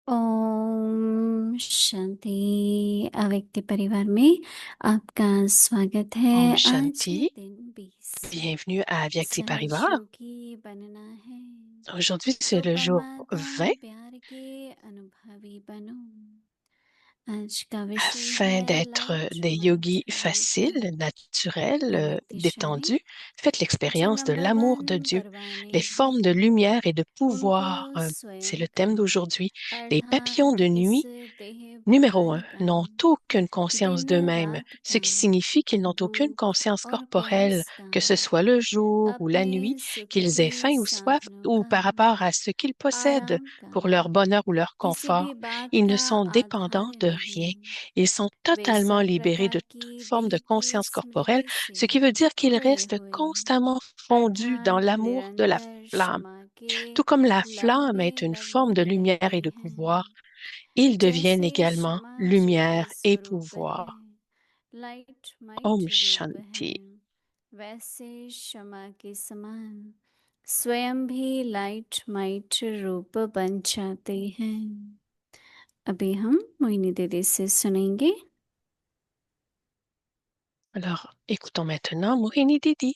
ओम शांति। अव्यक्ति परिवार में आपका स्वागत Om है। आज का Shanti, दिन 20 bienvenue à Avyakti Parivar. सहर्षों की बनना है। Aujourd'hui, c'est तो le jour परमात्मा 20 प्यार के अनुभवी बनो। आज का विषय afin है d'être light des might yogis रूप। faciles, naturels, अव्यक्तिशाली détendus. Faites अच्छा, l'expérience de number l'amour de 1 Dieu, परवाने les हैं। formes de lumière et de उनको pouvoir. C'est स्वयं le thème कहो, d'aujourd'hui. Les papillons अर्थात de इस nuit, देह numéro भार 1, का, n'ont aucune conscience दिन d'eux-mêmes, रात ce का, qui signifie qu'ils n'ont aucune भूख conscience और corporelle, प्यास का, que ce soit le jour ou la अपने nuit, सुख qu'ils के aient faim ou soif, साधनों ou का, par rapport à ce qu'ils possèdent आराम का, pour leur bonheur ou leur किसी confort. भी बात Ils ne का sont dépendants आधार de नहीं। rien. Ils sont वे totalement सब libérés प्रकार de की toute forme देह de की conscience corporelle, स्मृति से ce qui veut dire qu'ils खोए restent हुए, constamment fondus dans अर्थात l'amour de la निरंतर flamme. क्षमा के Tout comme la लहू flamme est में une forme de लगे lumière रहते et de pouvoir, हैं। ils deviennent जैसे également क्षमा ज्योति lumière et स्वरूप है, pouvoir. लाइट Om माइट रूप है, Shanti. वैसे क्षमा के समान स्वयं भी लाइट माइट रूप बन जाते हैं। अभी हम मोहिनी दीदी से सुनेंगे। Alors, écoutons maintenant Mohini Didi.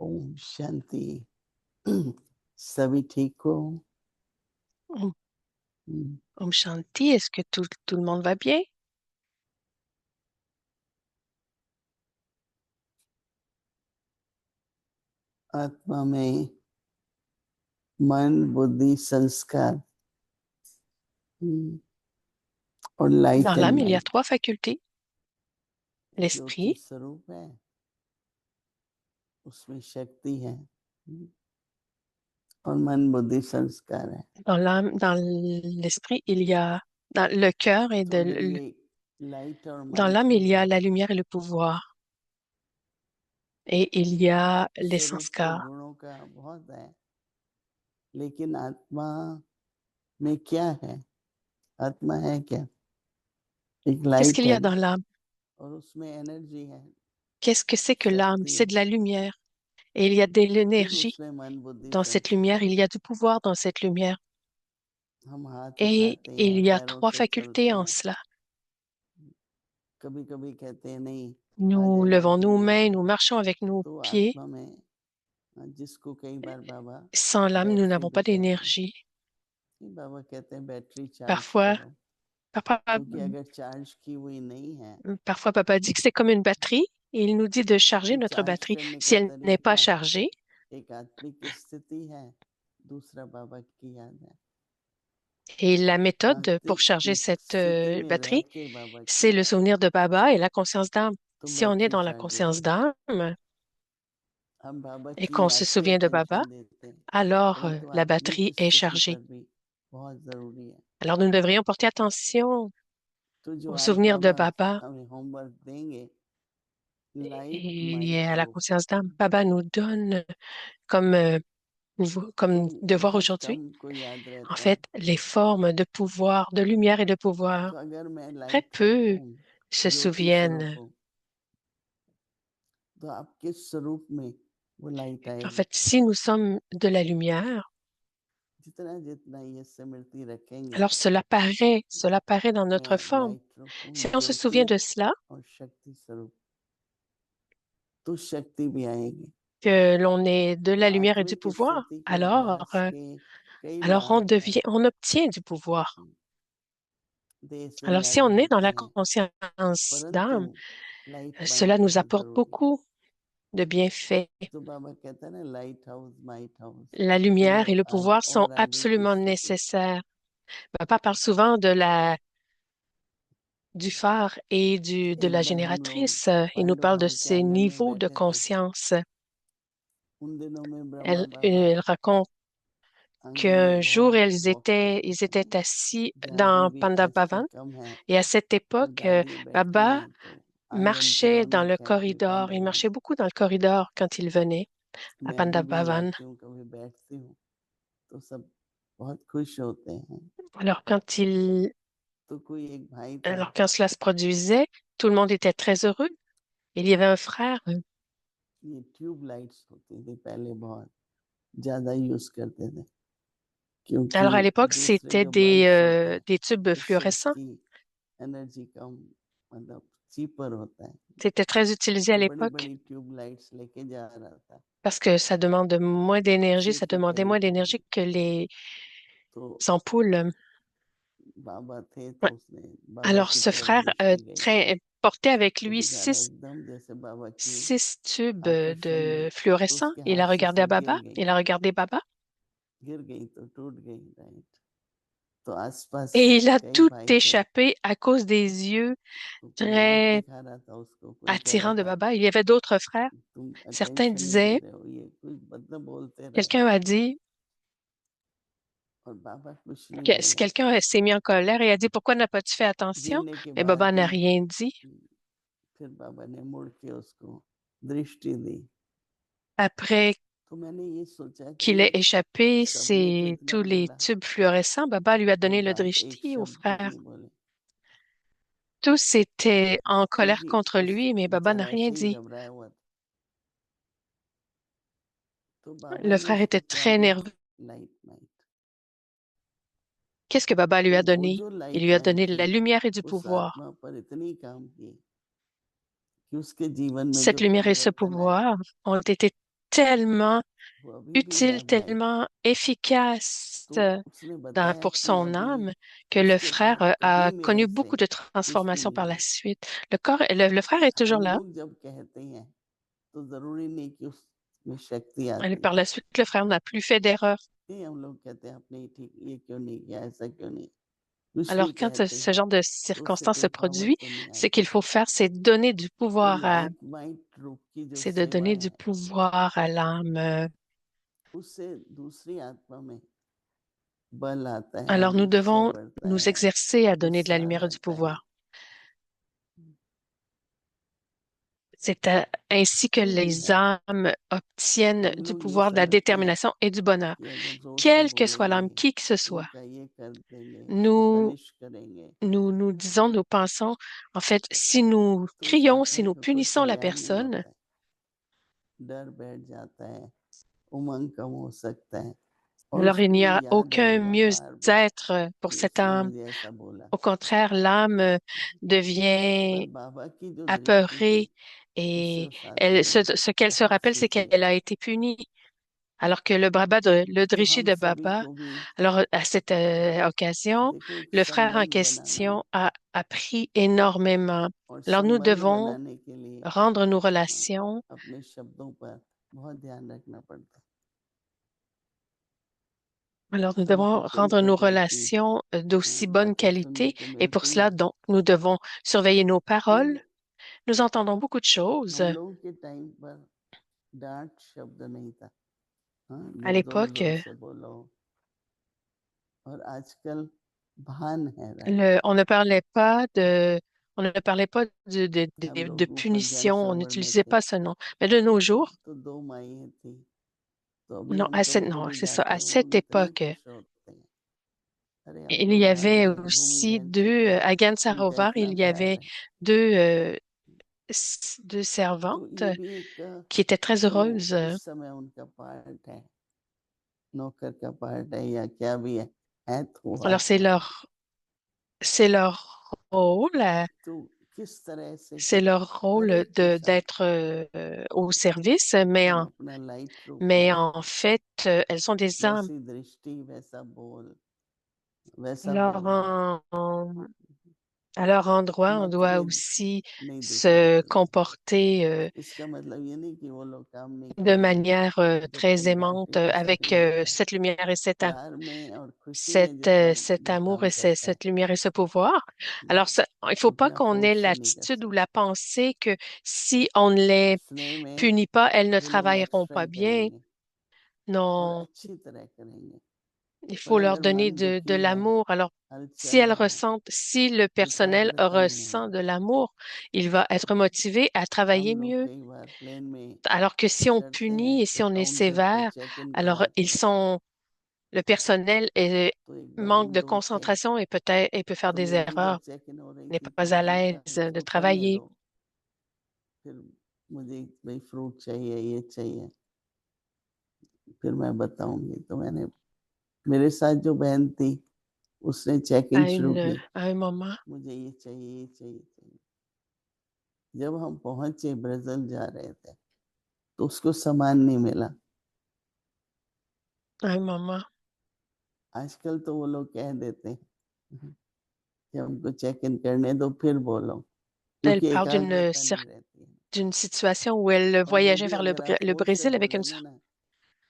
Om शांति। सभी ठीक हो? Om, Om Shanti, est-ce que tout le monde va bien? आत्मा में मन बुद्धि संस्कार और Dans light and l'âme, il y a might 3 facultés. ज्योति L'esprit, स्वरूप है, उसमें शक्ति है और मन बुद्धि संस्कार है। dans l'âme, dans l'esprit, il y a, dans le cœur et तो अगर ये लाइट और dans might l'âme, il y होगा a la lumière et le pouvoir. Et il y a les स्वरूप तो sanskars. गुणों का बहुत है, लेकिन आत्मा में क्या है? आत्मा है क्या? एक Qu'est-ce लाइट qu'il y है a dans l'âme? और उसमें एनर्जी है, Qu'est-ce que c'est que l'âme? शक्ति C'est है, de la lumière. Et il y a de फिर l'énergie. उसमें मन बुद्धि Dans cette संस्कार lumière, il है। y a du pouvoir dans cette lumière. हम हाथ Et उठाते il हैं, y a पैरों trois से facultés चलते en हैं, cela. कभी कभी कहते हैं नहीं आ Nous जाएगा levons nos धीरे, mains, nous marchons avec nos तो pieds. आत्मा में जिसको कई बार बाबा Sans l'âme, nous battery n'avons भी pas कहते हैं, d'énergie. बाबा कहते हैं बैटरी चार्ज Parfois, करो, papa, क्योंकि अगर चार्ज की हुई नहीं है parfois, papa dit que c'est comme une batterie et il nous dit de charger तो notre चार्ज batterie. करने Si का elle n'est pas तरीका chargée, एक आत्मिक स्थिति है, दूसरा बाबा की याद है। et la méthode pour charger आत्मिक cette स्थिति में रह batterie, के बाबा c'est की le याद, souvenir de Baba et la conscience d'âme. तो Si on est battery dans la charge हो conscience जाती है। d'âme हम बाबा et की qu'on se याद पे souvient de Baba, अटेंशन देते हैं, alors परंतु la आत्मिक batterie est स्थिति chargée. पर भी बहुत जरूरी है। Alors nous devrions porter attention तो जो au आज souvenir de बाबा Baba हमें होमवर्क देंगे, लाइट et माइट à la रूप, conscience d'âme. Baba nous donne comme, तो comme devoir बहुत aujourd'hui, कम को याद en रहता है। fait, les formes de pouvoir, de lumière et de pouvoir. तो अगर मैं Très लाइट peu हूँ se ज्योति स्वरूप souviennent. हो, तो आपके स्वरूप में वो लाइट En आएगी। fait, si nous sommes de la lumière, जितना जितना ये स्मृति रखेंगे, alors cela paraît dans notre मैं forme. लाइट रूप हूँ, Si on se souvient Jyoti de cela, और शक्ति स्वरूप, तो शक्ति भी आएगी। que l'on est de तो la lumière et du आत्मिक pouvoir, स्थिति के अभ्यास के कई लाभ हैं। on obtient du pouvoir. देह से Alors, si न्यारे on est dans होते la हैं, conscience परंतु d'âme, light might cela nous बहुत apporte जरूरी। beaucoup de bienfaits. तो बाबा कहते हैं ना, light house might house, La lumière et le आज pouvoir sont और आगे की absolument स्थिति। nécessaires. Papa parle souvent du phare et de एक la बार हम लोग génératrice. Il nous Pandav parle de house के ces आंगन में niveaux de बैठे थे। conscience. उन दिनों में ब्रह्मा Elle, बाबा elle raconte आंगन qu'un में jour, बहुत वॉक करते ils थे। étaient assis दादी dans भी आजकल Pandabavan. कम है, Et à cette पर époque, दादी बैठी Baba हैं तो आंगन की marchait dans le रौनक है अपने corridor. Pandav Il house. marchait beaucoup dans le corridor quand il venait à मैं भी Pandabavan. आती हूँ, कभी बैठती हूँ, तो सब बहुत खुश होते हैं। Alors तो कोई एक भाई था, alors quand cela se produisait, tout le monde était très heureux. Il y avait un frère. ये ट्यूब लाइट्स होती थी पहले, बहुत ज्यादा यूज करते थे, क्योंकि Alors à l'époque, दूसरे c'était जो बल्ब्स होते हैं des tubes उससे fluorescents. उसकी एनर्जी कम, मतलब चीपर होता है। C'était très utilisé à तो बड़ी l'époque बड़ी ट्यूब लाइट्स लेके जा रहा था, parce que ça demande moins d'énergie, Shiv ça के demandait moins करीब हो d'énergie गई। que les तो ampoules. बाबा थे, Ouais. तो उसने बाबा Alors की ce तरफ frère दृष्टि गई, portait avec तो lui दिखा रहा एकदम जैसे बाबा की 6 tubes आकर्षण de में, तो fluorescents. उसके Il हाथ a से regardé à सब गिर Baba. गई, Il a regardé Baba. गिर गई तो टूट गई, राइट। तो आसपास Et il a कई tout भाई थे, échappé à cause des yeux तो कोई आंख très दिखा रहा था उसको, कोई कह रहा attirants de था Baba. Il y avait d'autres frères. तुम Certains अटेंशन नहीं दे disaient, रहे हो, ये कुछ मतलब बोलते रहे, quelqu'un a dit, और बाबा कुछ नहीं si बोला। quelqu'un s'est mis en colère et a dit, pourquoi n'as-tu fait attention? गिरने के Mais बाद Baba n'a भी rien dit. फिर बाबा ने मुड़ के उसको दृष्टि दी। Après तो मैंने ये सोचा qu'il ait कि échappé सबने तो इतना tous les बोला, tubes fluorescents, Baba lui a पर donné le बाप एक drishti au शब्द भी frère. नहीं बोले, Tous étaient en colère क्योंकि contre उस lui, mais Baba n'a बेचारा rien ऐसे ही dit. घबराया हुआ था। तो बाबा Le ने frère उसको était क्या très दिया? nerveux. Light might. Qu'est-ce que Baba lui तो a वो donné? जो Il light lui a might donné थी, la lumière et du उस pouvoir. आत्मा पर इतनी काम की कि उसके जीवन में जो Cette lumière et ce परिवर्तन आया, pouvoir ont été tellement वो अभी भी utiles, लाभदायक। tellement efficaces तो उसने बताया pour कि son अभी âme que le उसके frère बाद a कभी connu मेरे से beaucoup de कुछ transformations नहीं par la होगा। suite. Le frère est toujours हम là. लोग जब कहते हैं तो जरूरी नहीं कि उसमें शक्ति Et आती par la suite, le frère n'a plus fait d'erreur. है। हम लोग कहते हैं आपने ठीक ये क्यों नहीं किया, ऐसा क्यों नहीं, कुछ भी Alors, quand कहते ce हैं, genre de तो उससे circonstance se कोई पावर produit, तो नहीं ce आती। qu'il faut faire, c'est donner du तो pouvoir लाइट माइट रूप की जो c'est de सेवा donner du है, pouvoir à l'âme. उससे दूसरी आत्मा में बल आता है, Alors, nous निश्चय devons बढ़ता nous है, exercer à donner de la उत्साह lumière et du रहता है। pouvoir. C'est ainsi que कोई भी les है, âmes obtiennent हम du लोग ये pouvoir, de la समझते हैं détermination et du bonheur. कि अगर जोर से Quelle que soit बोलेंगे, l'âme, qui que ce soit, इनका ये कर देंगे, nous, पनिश करेंगे, nous disons, nous pensons, en fait, si nous तो उस crions, si आत्मा nous का कोई punissons la कल्याण नहीं personne, होता है, डर बैठ जाता है, उमंग कम हो सकता है, और alors il उसको n'y ये a याद aucun रहेगा बार बार mieux-être pour कि cette इसने âme. मुझे ऐसा बोला। Au contraire, l'âme पर devient बाबा की जो दृष्टि थी, apeurée उससे et उस आत्मा ने ce qu'elle se बहुत rappelle, c'est सीख लिया। qu'elle a été punie. Alors que le तो Drishi हम de सभी Baba, को भी alors à cette occasion, देखो, एक le frère en संबंध बनाना, question a appris énormément. और Alors nous संबंध devons बनाने के लिए rendre nos relations, अपने शब्दों पर बहुत ध्यान रखना पड़ता है। alors nous हमको devons कई rendre nos प्रकार की relations d'aussi bonne बातें सुनने qualité को et pour मिलती cela, हैं। donc, nous devons surveiller nos paroles. फिर Nous entendons beaucoup de choses. हम लोगों के टाइम पर डांट शब्द नहीं था, हाँ, À जो जोर l'époque, जोर से बोलो, और आजकल भान है, right. on ne parlait pas on ne parlait pas हम de लोग ऊपर जन punition, on सरोवर में n'utilisait थे, pas ce nom. Mais de nos jours, तो दो माइयाँ थी, तो अभी non, हम कभी non, कभी c'est ça, जाते à हैं, वो cette लोग इतने époque, खुश होते हैं, अरे अब Il तो y रात avait है, भूमि aussi बहन से deux, à तू Gansarovar, देखना il y प्यार avait है। deux, deux servantes तो ये भी एक qui étaient très जो heureuses. इस समय उनका पार्ट है, नौकर का पार्ट है या क्या भी है तो Alors आत्मा है। c'est leur rôle, तो किस तरह से c'est leur हर rôle एक के साथ d'être au service, हम अपना लाइट रूप mais में en fait, elles sont des âmes. वैसी दृष्टि, वैसा बोल, वैसा Alors, व्यवहार à leur endroit, on doit मतभेद aussi नहीं दिखना se चाहिए। comporter इसका मतलब ये नहीं कि वो लोग काम नहीं de करेंगे manière जब तक très aimante बाकी का avec शरीर होता है। cette lumière et प्यार में और खुशी में cet जो amour काम et करता है, cette lumière et ce pouvoir. Alors, il faut pas उतना qu'on ait फोर्स से नहीं कर l'attitude ou सकते। la pensée que si on ne les स्नेह में punit pas, elles ne वो लोग travailleront pas एक्सपेंड bien. करेंगे और Non, अच्छी तरह करेंगे। il पर faut leur अगर donner मन de दुखी है, l'amour. Alors, si हलचल elles है, ressentent, si le personnel एकाग्रता नहीं है, ressent de l'amour, il va être motivé à travailler हम लोग mieux. कई बार प्लेन में Alors que si on चढ़ते punit हैं et तो si on est काउंटर पे sévère, चेक इन alors कराते ils हैं sont, le personnel तो manque एकदम de दो थे concentration et peut-être et peut faire तो des मेरी जब erreurs, चेक इन हो रही n'est थी तो pas à उन्होंने l'aise कहा de इसको करने travailler. दो, फिर मुझे भाई फ्रूट चाहिए, ये चाहिए, फिर मैं बताऊंगी। तो मैंने, मेरे साथ जो बहन थी उसने चेक इन शुरू की, À un moment, मुझे ये चाहिए, ये चाहिए, चाहिए। जब हम पहुंचे, ब्राजील जा रहे थे, तो उसको सामान नहीं मिला। à un moment. आजकल तो वो लोग कह देते हैं कि हमको चेक इन करने दो फिर बोलो, Elle क्योंकि parle एकाग्रता नहीं रहती है। d'une situation où elle और वो voyageait भी vers अगर आप Le फोर्स से Brésil avec une बोलेंगे ना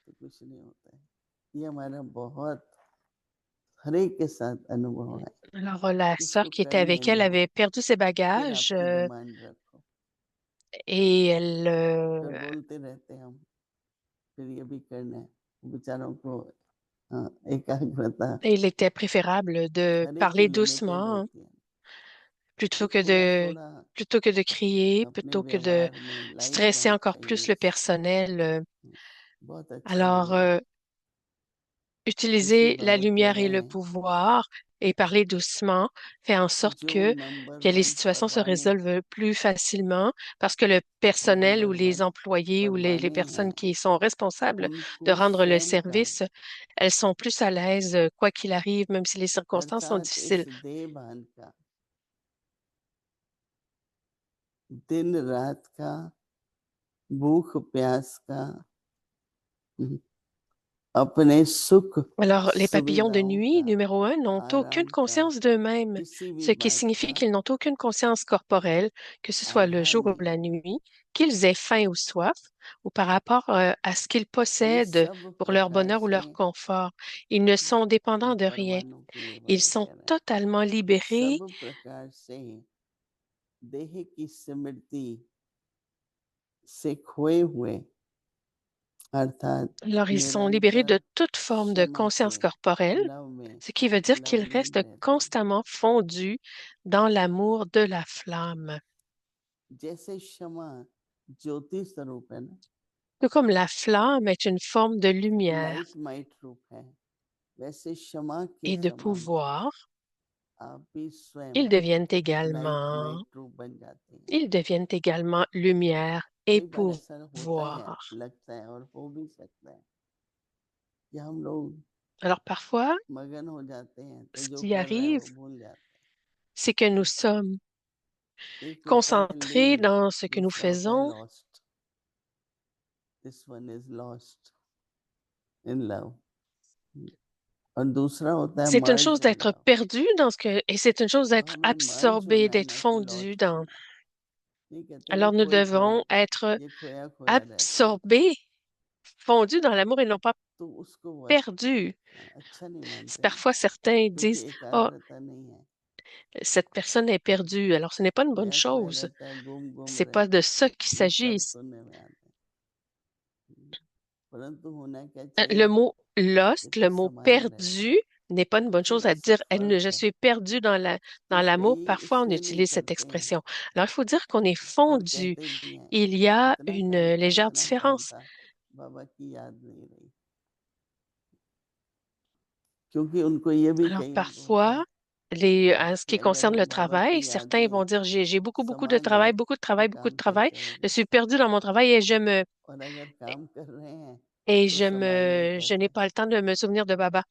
तो कुछ नहीं होता है। ये हमारा बहुत हर एक के साथ अनुभव है। Alors, la sœur इसको qui était करने avec elle दो, avait perdu ses फिर bagages आपकी डिमांड रखो। et elle, फिर बोलते रहते हैं हम, फिर ये भी करना है। बेचारों को एकाग्रता et il était préférable de हर एक की parler लिमिटेड doucement होती है, तो plutôt que थोड़ा थोड़ा plutôt que de crier, अपने plutôt que de व्यवहार में light stresser might encore plus चाहिए। le personnel. बहुत अच्छा Alors, लगेगा। कृष्ण utiliser la बाबा कह lumière et रहे le हैं pouvoir et parler doucement fait en कि sorte जो number que les one situations se परवाने résolvent plus facilement parce que le जो personnel ou number les one employés ou les परवाने हैं personnes qui sont responsables de उनको rendre le स्वयं का, service, elles sont plus à l'aise quoi qu'il arrive, même si les circonstances sont अर्थात इस difficiles. देह भान का, दिन रात का, भूख प्यास का, अपने सुख Alors, les papillons de सुविधाओं nuit, का, numéro un, n'ont aucune आराम का, conscience d'eux-mêmes, किसी भी ce qui बात signifie का qu'ils n'ont aucune conscience corporelle, que ce soit le आधार jour ou नहीं la होता। nuit, qu'ils aient faim ou soif, ou par rapport à ce qu'ils ये possèdent सब pour leur प्रकार bonheur ou से leur confort. Ils ne sont ये dépendants de rien. परवानों के लिए Ils बाबा sont कह रहे हैं, totalement libérés. सब प्रकार से देह की स्मृति से खोए हुए, अर्थात Alors, ils sont libérés निरंतर de toute forme de क्षमा के conscience corporelle, लव में ce qui veut dire qu'ils Lovleen restent रहते हैं। constamment fondus dans l'amour de la flamme. जैसे क्षमा ज्योति स्वरूप है ना, Tout comme la flamme est une forme de lumière light might रूप है, वैसे क्षमा के et de समान pouvoir, आप भी स्वयं ils deviennent light également, might रूप बन जाते हैं। ils deviennent également lumière et कई बार ऐसा होता है, pouvoir. लगता है और हो भी सकता है कि हम लोग Alors parfois, मगन हो जाते हैं तो ce जो qui कर रहा है arrive, वो भूल जाते c'est que nous sommes हैं। एक होता है concentrés लीन, dans ce que nous दूसरा होता है faisons. Lost. This one is lost in love, और दूसरा होता है C'est une मर्ज chose इन d'être love. perdu dans ce que, et c'est une chose तो d'être हमें मर्ज absorbé, होना है, d'être ना कि fondu लॉस्ट dans. होना है। नहीं कहते ना Alors nous खोए खोए, devons être ये खोया खोया रहता है, absorbés, fondus dans l'amour et non pas तो उसको वो perdus. अच्छा नहीं मानते ना, Parfois, certains क्योंकि disent, oh, एकाग्रता नहीं है, cette personne est perdue. Alors, ce n'est pas une bonne खोया खोया chose. रहता है, गुम गुम C'est pas रहता de है। ça qu'il ये s'agit. शब्द सुनने में आते हैं, परंतु होना क्या Le चाहिए mot lost, कि le mot समाये रहना है। perdu n'est pas une bonne chose थोड़ा à सा dire. फर्क Je है suis perdu कि dans l'amour. कई Parfois, on इसलिए नहीं utilise cette करते हैं expression. Alors, il faut dire qu'on est और fondu. कहते भी हैं Il y a une légère इतना काम différence. था, बाबा की याद नहीं रही। क्योंकि उनको ये भी Alors कईयों को होता parfois, है en ce कि qui अगर concerne le हम बाबा travail, की याद certains में vont dire j'ai beaucoup, beaucoup de समा travail, गए beaucoup de तो travail, beaucoup de काम travail. कैसे Je होगा। suis perdue dans mon travail और अगर काम कर रहे हैं तो je n'ai संभालिए pas le temps de me souvenir de Baba.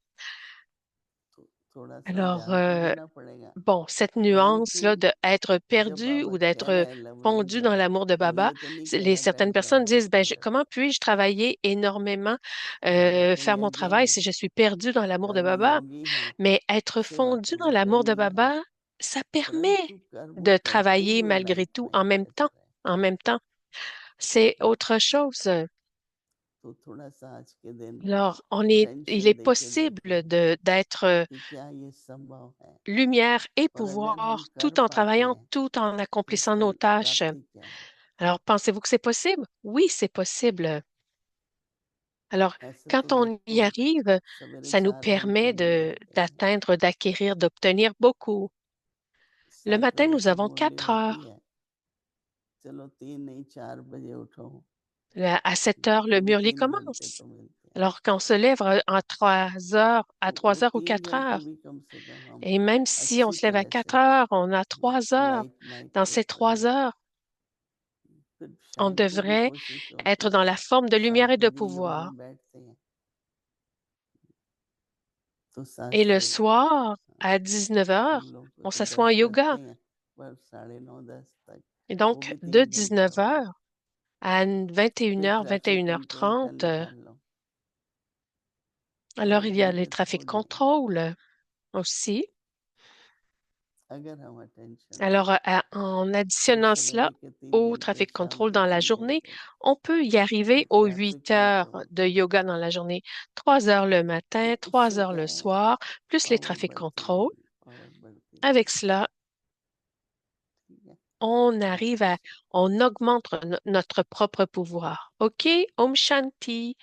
तो थोड़ा सा Alors, ध्यान तो देना पड़ेगा। bon, cette परंतु nuance-là d'être जब perdu बाबा ou कह d'être रहे हैं lovely fondu dans love, l'amour de वो Baba, ये तो नहीं कह रहे certaines bank personnes disent, balance कर। comment puis-je travailler énormément, बाबा को faire mon यज्ञ travail है, si je suis perdu dans l'amour de कर्म Baba? योगी हैं, Mais être सेवा fondu dans तो l'amour de करनी है, Baba, ça permet परंतु कर्म de करते travailler हुए malgré लाइफ tout में कैसे रहे। en même temps. C'est autre chose. तो थोड़ा सा आज के दिन Alors, il टेंशन est देके possible देखें d'être कि क्या ये संभव है, lumière et और अगर हम pouvoir कर tout en पाते travaillant, हैं tout en तो accomplissant उसका nos tâches. प्राप्ति क्या है। Alors, pensez-vous que c'est possible? Oui, c'est possible. Alors, ऐसे तो quand on y देखो arrive, सवेरे ça nous 4 घंटे permet मिल जाते हैं, d'atteindre, d'acquérir, d'obtenir beaucoup. Le 7 matin, बजे nous तक avons मुरली 4 होती heures. है, चलो 3 नहीं 4 बजे उठो, À 7 heures, le तो भी Murli 3 घंटे commence. तो मिलते हैं। Alors, quand on se lève en 3 heures, à तो वो 3 heures ou 3 4 घंटे heures, भी कम से कम हम et même si on अच्छी se lève à तरह 4 से heures, on a 3 heures. Light night Dans को ces 3 करें, heures, फिर on शाम को भी devrait कोशिश होती être है, dans la forme de lumière et साथ de में भी योग pouvoir. में बैठते हैं तो Et le शास्त्र soir, à 19 हम heures, लोग on तो s'assoit en 10 करते yoga. हैं, पर 9:30 10 तक Et वो donc, भी de 3 घंटा 19 होगा। heures à 21 फिर heures, ट्रैफिक 21 heures कंट्रोल का 30, निकाल लो, alors और il y a दिन les फिर trafics फुल होगा। control aussi. अगर हम अटेंशन दें Alors, en तो additionnant cela सवेरे के 3 au घंटे trafic शाम control के dans la 3 journée, घंटे on peut y तो arriver aux traffic 8 heures control, de yoga dans la journée. 3 heures le तो matin, 3 उससे heures क्या le है, soir, plus les power trafics बढ़ती control. रहेगी, पावर बढ़ती Avec रहेगी। cela, ठीक है, on arrive अच्छा, on augmente notre propre pouvoir. OK? Om Shanti.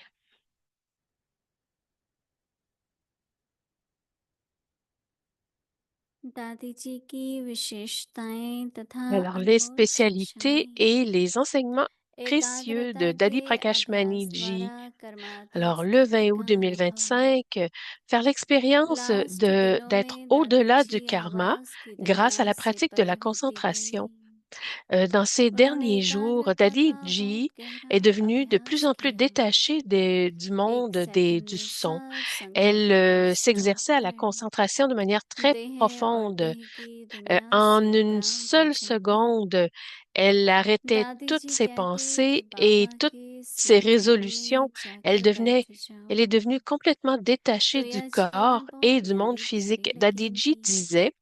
दादी जी की विशेषताएं तथा Alors, les अनमोल spécialités शिक्षाएं et les enseignements précieux एकाग्रता de के Dadi Prakash अभ्यास Ji. द्वारा कर्मातीत Alors, le स्थिति 20 août का अनुभव। 2025, faire l'expérience लास्ट दिनों d'être में दादी au-delà du जी karma आवाज की grâce à दरिया la से pratique de la पर होती concentration. गई। Dans ces उन्होंने derniers jours, एकाग्रता Dadi का बहुत Ji गहरा est devenue de plus अभ्यास en plus किया। détachée du एक monde सेकंड du में son. सब Elle संकल्पों को स्टॉप s'exerçait à la कर concentration de manière très देह और profonde. देह की दुनिया En से une विराम हो seule जाना। seconde, elle arrêtait दादी toutes जी ses कहते pensées कि et बाबा toutes के ses स्मृतियों résolutions. में जाकर बैठ Elle जाओ। est devenue complètement तो détachée du यह corps जीवन बहुत et du monde प्यारी physique. प्यारी Dadiji लगेंगी। disait,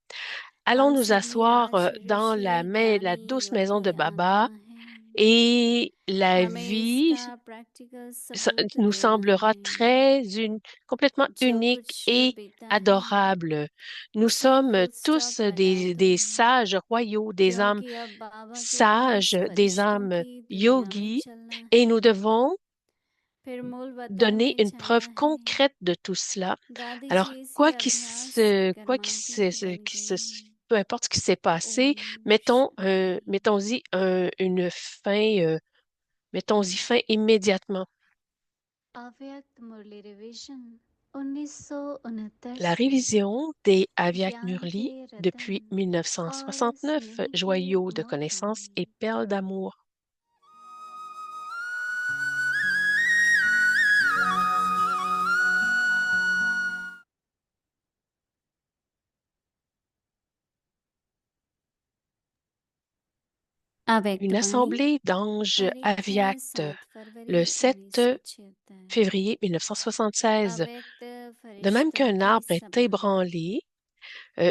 allons हम nous सभी asseoir आज dans ऋषि la ज्ञानी douce maison de योगी Baba आत्मा हैं। et la हमें vie इसका प्रैक्टिकल सबूत nous देना semblera है। complètement जो unique कुछ et बीता है adorable. Nous उसे sommes फुल tous स्टॉप लगा des दो, sages royaux, des âmes क्योंकि अब बाबा के sages, पास des फरिश्तों âmes की दुनिया में yogis, चलना et है। nous devons फिर मूल वतन donner में une जाना preuve है। concrète de tout cela. दादी Alors, जी इसी अभ्यास से कर्मातीत बन गई। peu importe ce qui s'est passé, Om Shanti. mettons-y une fin, mettons-y fin immédiatement. अव्यक्त मुरली रिवीजन 1969 La से révision des Avyak ज्ञान के Murli रतन depuis और 1969, स्नेह के joyaux de मोती। connaissances et perles d'amour. अव्यक्त Une वाणी assemblée d'anges तारीख है avyakts 7 फरवरी le 7 1976। février 1976. अव्यक्त De même फरिश्तों qu'un की arbre est सभा ébranlé,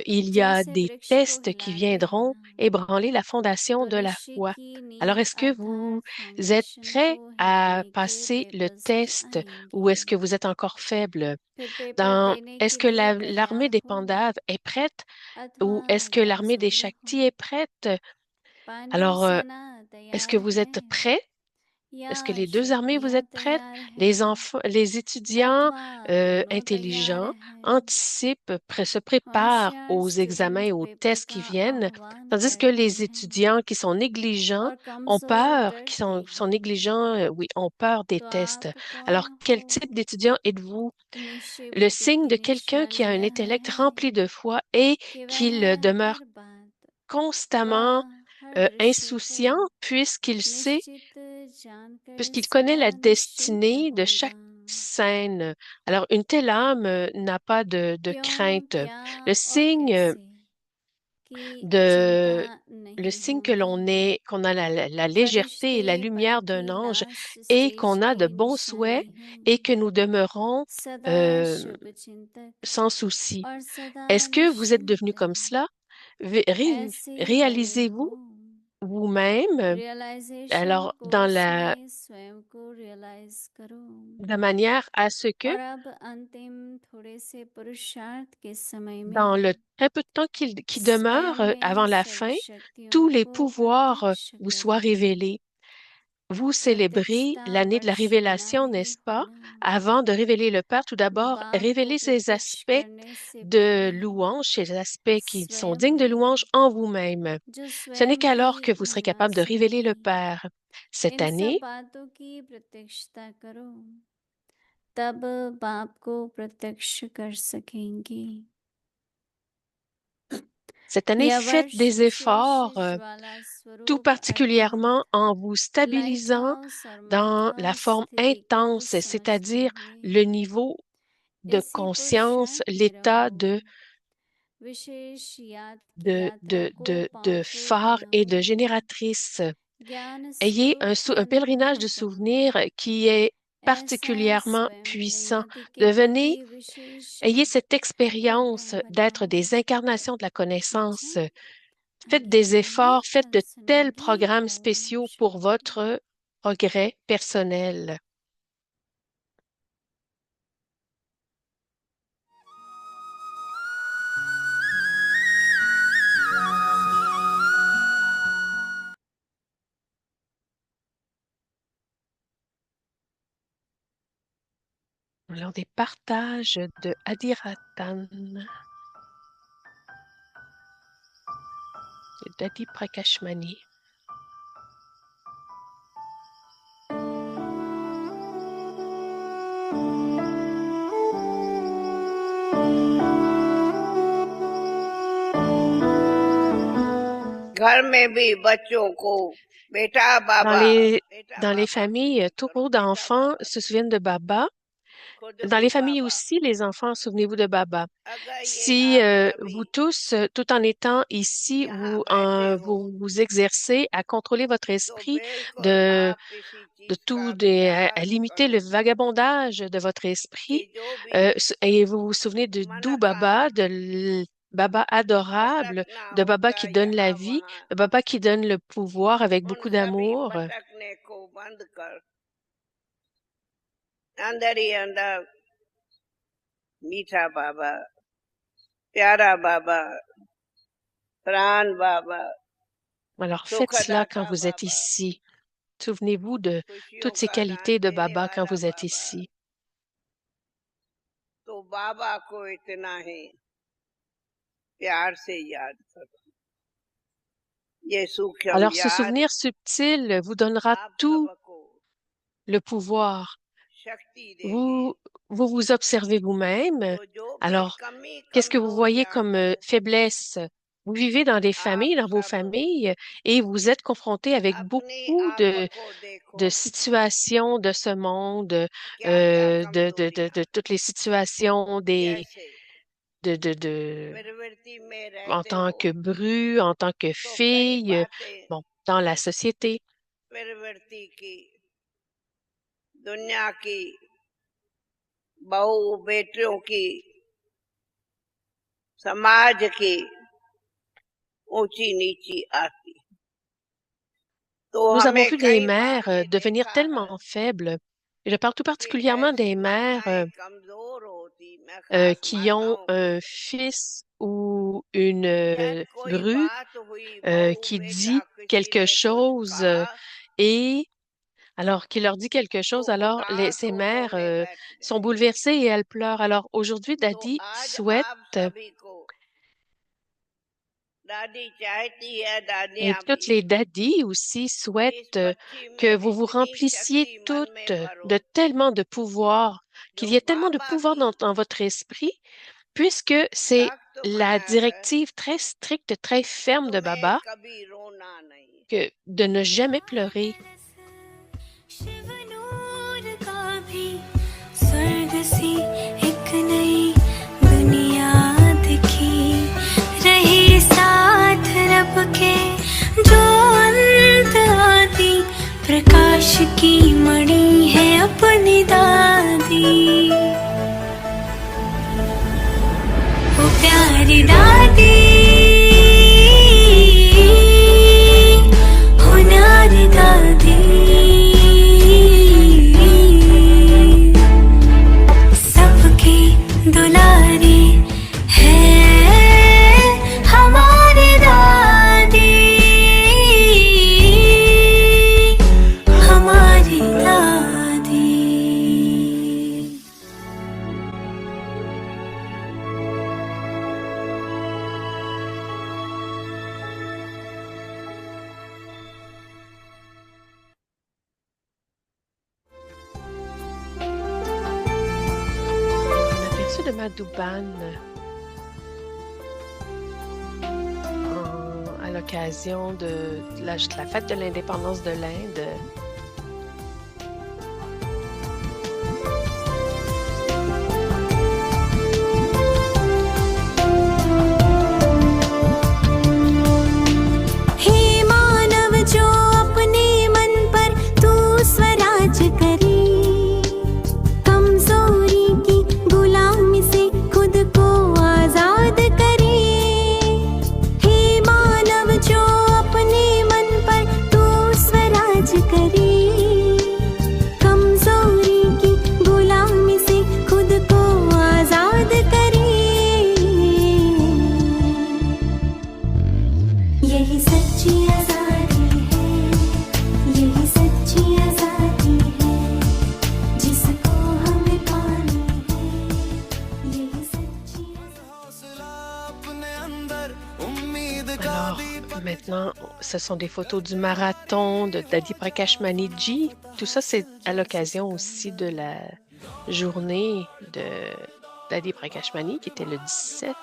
il y a जैसे des वृक्ष को tests qui हिलाते हैं viendront ना, ébranler la fondation de la भविष्य foi. की Alors, नींव est-ce que vous अर्थात êtes फाउंडेशन prêt को à हिलाने के passer le पेपर्स भी test ou est-ce que आएंगे। vous êtes encore faible? फिर पेपर देने Est-ce के que लिए l'armée तैयार des हो Pandaves est prête अथवा ou est-ce que l'armée des कमजोर हो। Shakti est prête? पांडु Alors, सेना est-ce que तैयार vous है, êtes prêts? या Est-ce que les deux armées, vous शक्तियाँ êtes prêtes? तैयार है Les enfants, les étudiants अथवा दोनों तैयार intelligents है, anticipent, se préparent aux होशियार examens et student aux paper tests qui का viennent, आह्वान tandis que करते les हैं étudiants qui sont négligents और ont कमजोर peur, डरते sont हैं। négligents, oui, ont peur des तो tests. आप कौन Alors, हो? quel type d'étudiant êtes-vous? निश्चय Le बुद्धि signe की de quelqu'un निष्ठा qui a un लिया intellect है rempli de foi et कि वह qu'il demeure हर बात व constamment हर दृश्य को insouciant puisqu'il sait निश्चित जानकर puisqu'il connaît सदा la निश्चिंत destinée de होगा। chaque scène. Alors, une telle âme n'a pas de क्यों, crainte. क्या Le और signe कैसे की चिंता de le नहीं signe que होगी। l'on est, qu'on a la légèreté et फरिश्ते la पर lumière की d'un ange लाश et stage qu'on a de की bons souhaits निशानी है, et que nous demeurons सदा euh, शुभ चिंतक sans souci. और सदा Est-ce que vous êtes devenu निश्चिंत, comme cela? ऐसे बने Réalisez-vous हो। vous-même, रियलाइजेशन alors कोर्स में स्वयं को रियलाइज करो de manière à ce que और अब अंतिम थोड़े से पुरुषार्थ के समय dans में le très peu de temps qui demeure स्वयं avant में la सर्व fin, शक्तियों tous les को pouvoirs प्रत्यक्ष vous soient करो। révélés. Vous célébrez प्रत्यक्षता l'année de la वर्ष होना révélation, नहीं n'est-ce pas? होना, Avant de révéler le Père, tout d'abord, बाप को révélez ces प्रत्यक्ष aspects करने से de पहले louange, ces aspects qui sont स्वयं dignes de भी louange en vous-même. जो Ce n'est स्वयं भी qu'alors que vous serez होना capable de révéler le चाहिए, Père. Cette इन सब année, बातों की प्रत्यक्षता करो, तब बाप को प्रत्यक्ष कर सकेंगी। यह faites वर्ष des विशेष efforts, ज्वाला tout स्वरूप अर्थात particulièrement en vous light stabilisant house और might dans la house forme स्थिति को intense, समझते c'est-à-dire हुए le niveau de इसी conscience, पुरुषार्थ में l'état रहो, विशेष यात्रा को de पावरफुल phare et बनाओ, de génératrice. ज्ञान Ayez स्वरूप un pèlerinage अनुभव de का souvenirs qui est ऐसा particulièrement स्वयं puissant. उन्नति के Devenez, प्रति विशेष ayez cette expérience अध्ययन d'être बनाओ। des incarnations de la connaissance. अच्छा, Faites आगे des बढ़ेंगे, efforts, faites कल de tels सुनेंगे। programmes ओम spéciaux pour शांति। votre progrès personnel. Lors des partages de Adiratan, de Dadi Prakashmani. घर में भी बच्चों को बेटा Dans बाबा dans les familles, trop d'enfants se souviennent de Baba. खुद Dans भी les familles बाबा aussi, les enfants, souvenez-vous de Baba. अगर ये Si आप सभी vous tous, tout en étant ici, यहाँ बैठे हो vous vous exercez à contrôler votre तो esprit, बिल्कुल de, आप इसी de चीज का tout, à विचार limiter le करो vagabondage de votre कि esprit, जो भी et vous vous souvenez de मन d'où का Baba, Baba adorable, भटकना de Baba होता qui donne la यहाँ vie, वहाँ de Baba qui donne le pouvoir avec उन beaucoup सभी d'amour. भटकने को बंद कर अंदर ही अंदर मीठा बाबा प्यारा बाबा प्राण बाबा Alors faites cela quand सुखदाता vous êtes बाबा ici. Souvenez-vous de खुशियों toutes ces का दान qualités de देने Baba quand वाला vous êtes बाबा ici. तो बाबा को इतना ही प्यार से याद करो ये सूक्ष्म Alors ce याद souvenir subtil vous donnera आप tout सबको le pouvoir. शक्ति देगी Vous, vous vous observez vous-même. तो जो भी Alors, कमी qu'est-ce que vous voyez कमजोरियां comme हैं faiblesse? Vous vivez dans des familles, आप dans vos सब familles, et vous êtes confronté avec अपने beaucoup आप को de देखो situations de ce monde, क्या क्या de कमजोरियां toutes les situations कैसे de, प्रवृत्ति में en रहते tant हो que bru, en tant que तो कई fille, बातें bon, dans la société. प्रवृत्ति की दुनिया की बहू बेटियों की समाज की ऊंची नीची आती तो Nous avons हमें vu des कई बार mères ये devenir देखा है tellement faibles. Et je parle tout कि particulièrement des ऐसी mères माताएं कमजोर होती मैं खास qui ont माताओं को un fils ou une या कोई bru बात हुई बहू qui बेटा dit किसी quelque ने कुछ chose कहा et Alors, qu'il leur dit quelque chose, वो alors उदास ces mères होने बैठ sont गए। bouleversées et elles pleurent. Alors, aujourd'hui, तो Daddy आज souhaite, आप सभी को दादी चाहती है, et दादियाँ toutes भी, les daddies aussi इस souhaitent बच्ची que में vous vous इतनी remplissiez शक्ति मन toutes में भरो de tellement de pouvoir, qu'il जो y ait tellement de बाबा pouvoir की dans votre esprit, puisque c'est सख्त la माया है, directive très stricte, très ferme de तुम्हें Baba, कभी रोना नहीं। que de ne jamais pleurer. Shiv नूर का भी स्वर्ग सी एक नई दुनिया दिखी, रही साथ रब के जो अंत आदि, प्रकाश की मणि है अपनी दादी। वो प्यारी दादी, होनारी दादी, सबकी दुलारी है हमारी दादी, हमारी दादी। Un aperçu de Madhouban à l'occasion de la fête de l'indépendance de l'Inde. हे मानव जो अपने मन पर तू स्वराज करे, कमजोरी की गुलामी से खुद को आजाद करे। हे मानव जो अपने मन पर तू स्वराज करे, कमजोरी की गुलामी से खुद को आजाद करे। यही सच्ची आजादी है, यही सच्ची आजादी है, जिसको हमें पानी है, यही सच्ची Alors, maintenant, ce sont des photos du marathon de Daddy Prakash Maniji. Tout ça, c'est à l'occasion aussi de la journée de Daddy Prakash Mani, qui était le 17.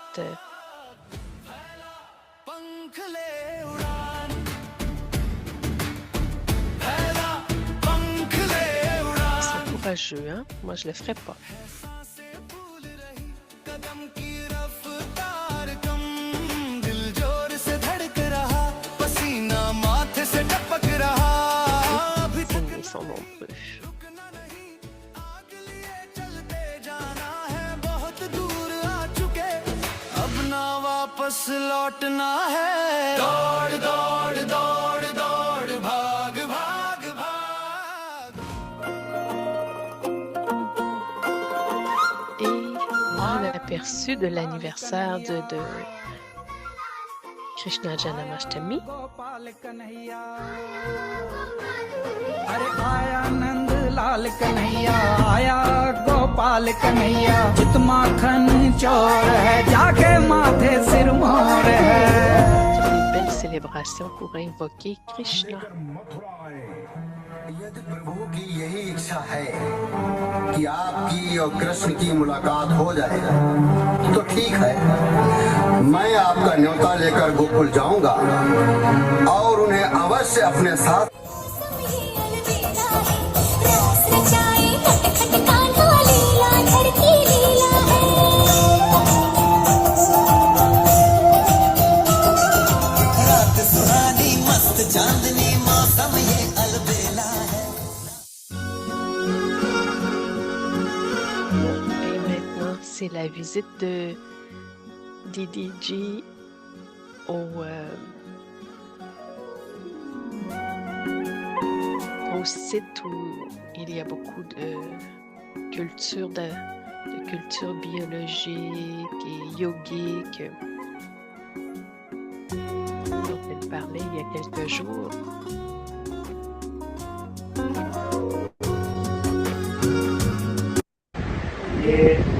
Ils sont courageux, hein? Moi, je le ferais pas. Ils sont nombreux. वापस लौटना है, दौड़ दौड़ दौड़ दौड़, भाग भाग भाग। Et un aperçu de l'anniversaire de Krishna Janamashtami. अरे आया नंद लाल कन्हैया, आया गोपाल कन्हैया, चित माखन चोर है, जाके माथे सिर मोर है। Une belle célébration pour invoquer Krishna. यदि प्रभु की यही इच्छा है कि आपकी और कृष्ण की मुलाकात हो जाए तो ठीक है, मैं आपका न्योता लेकर गोकुल जाऊंगा और उन्हें अवश्य अपने साथ Et maintenant, c'est la visite de DDG au site où il y a beaucoup de culture, de culture biologique et yogique dont elle parlait il y a quelques jours.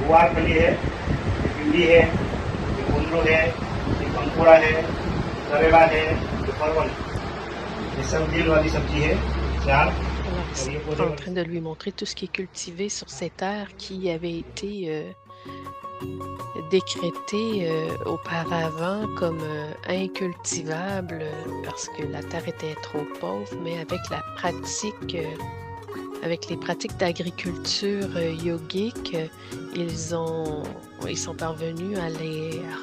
गुआरफली है, ये भिंडी है, ये कुंदरू है, ये पंकुड़ा है, करेला है, ये परवल है। ये सब दिल वाली सब्जी है, चार। Alors, और c'est ये पौधे en train de lui montrer tout ce qui est cultivé sur ces terres qui avaient été décrétées auparavant comme incultivables parce que la terre était trop pauvre, mais avec la pratique, avec les pratiques d'agriculture yogique, ils sont parvenus à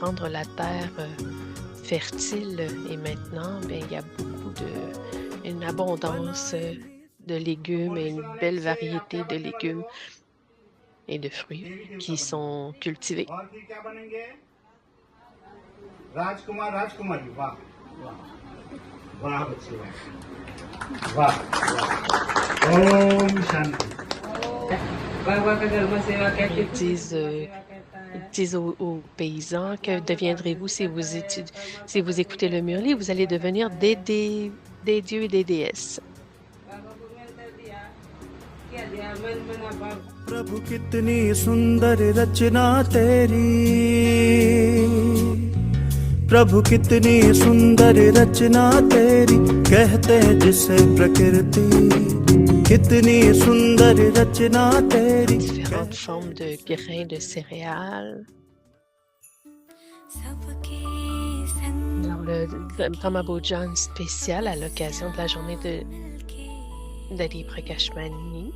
rendre la terre fertile et maintenant, ben, il y a une abondance de légumes et une belle variété de légumes et de fruits qui sont cultivés. और फिर क्या बनेंगे? राजकुमार राजकुमारी, वाह वाह वाह बच्चे वाह वाह। ओम Shanti. Ils disent aux paysans que deviendrez-vous si si vous écoutez le murli, vous allez devenir des dieux et des déesses. प्रभु कितनी सुंदर रचना तेरी, प्रभु कितनी सुंदर रचना तेरी, कहते हैं जिसे प्रकृति, कितनी सुंदर रचना तेरी। Différentes formes de grains de céréales. Alors, le Brahma Bhojan spécial à l'occasion de la journée d'Adi Prakashmani.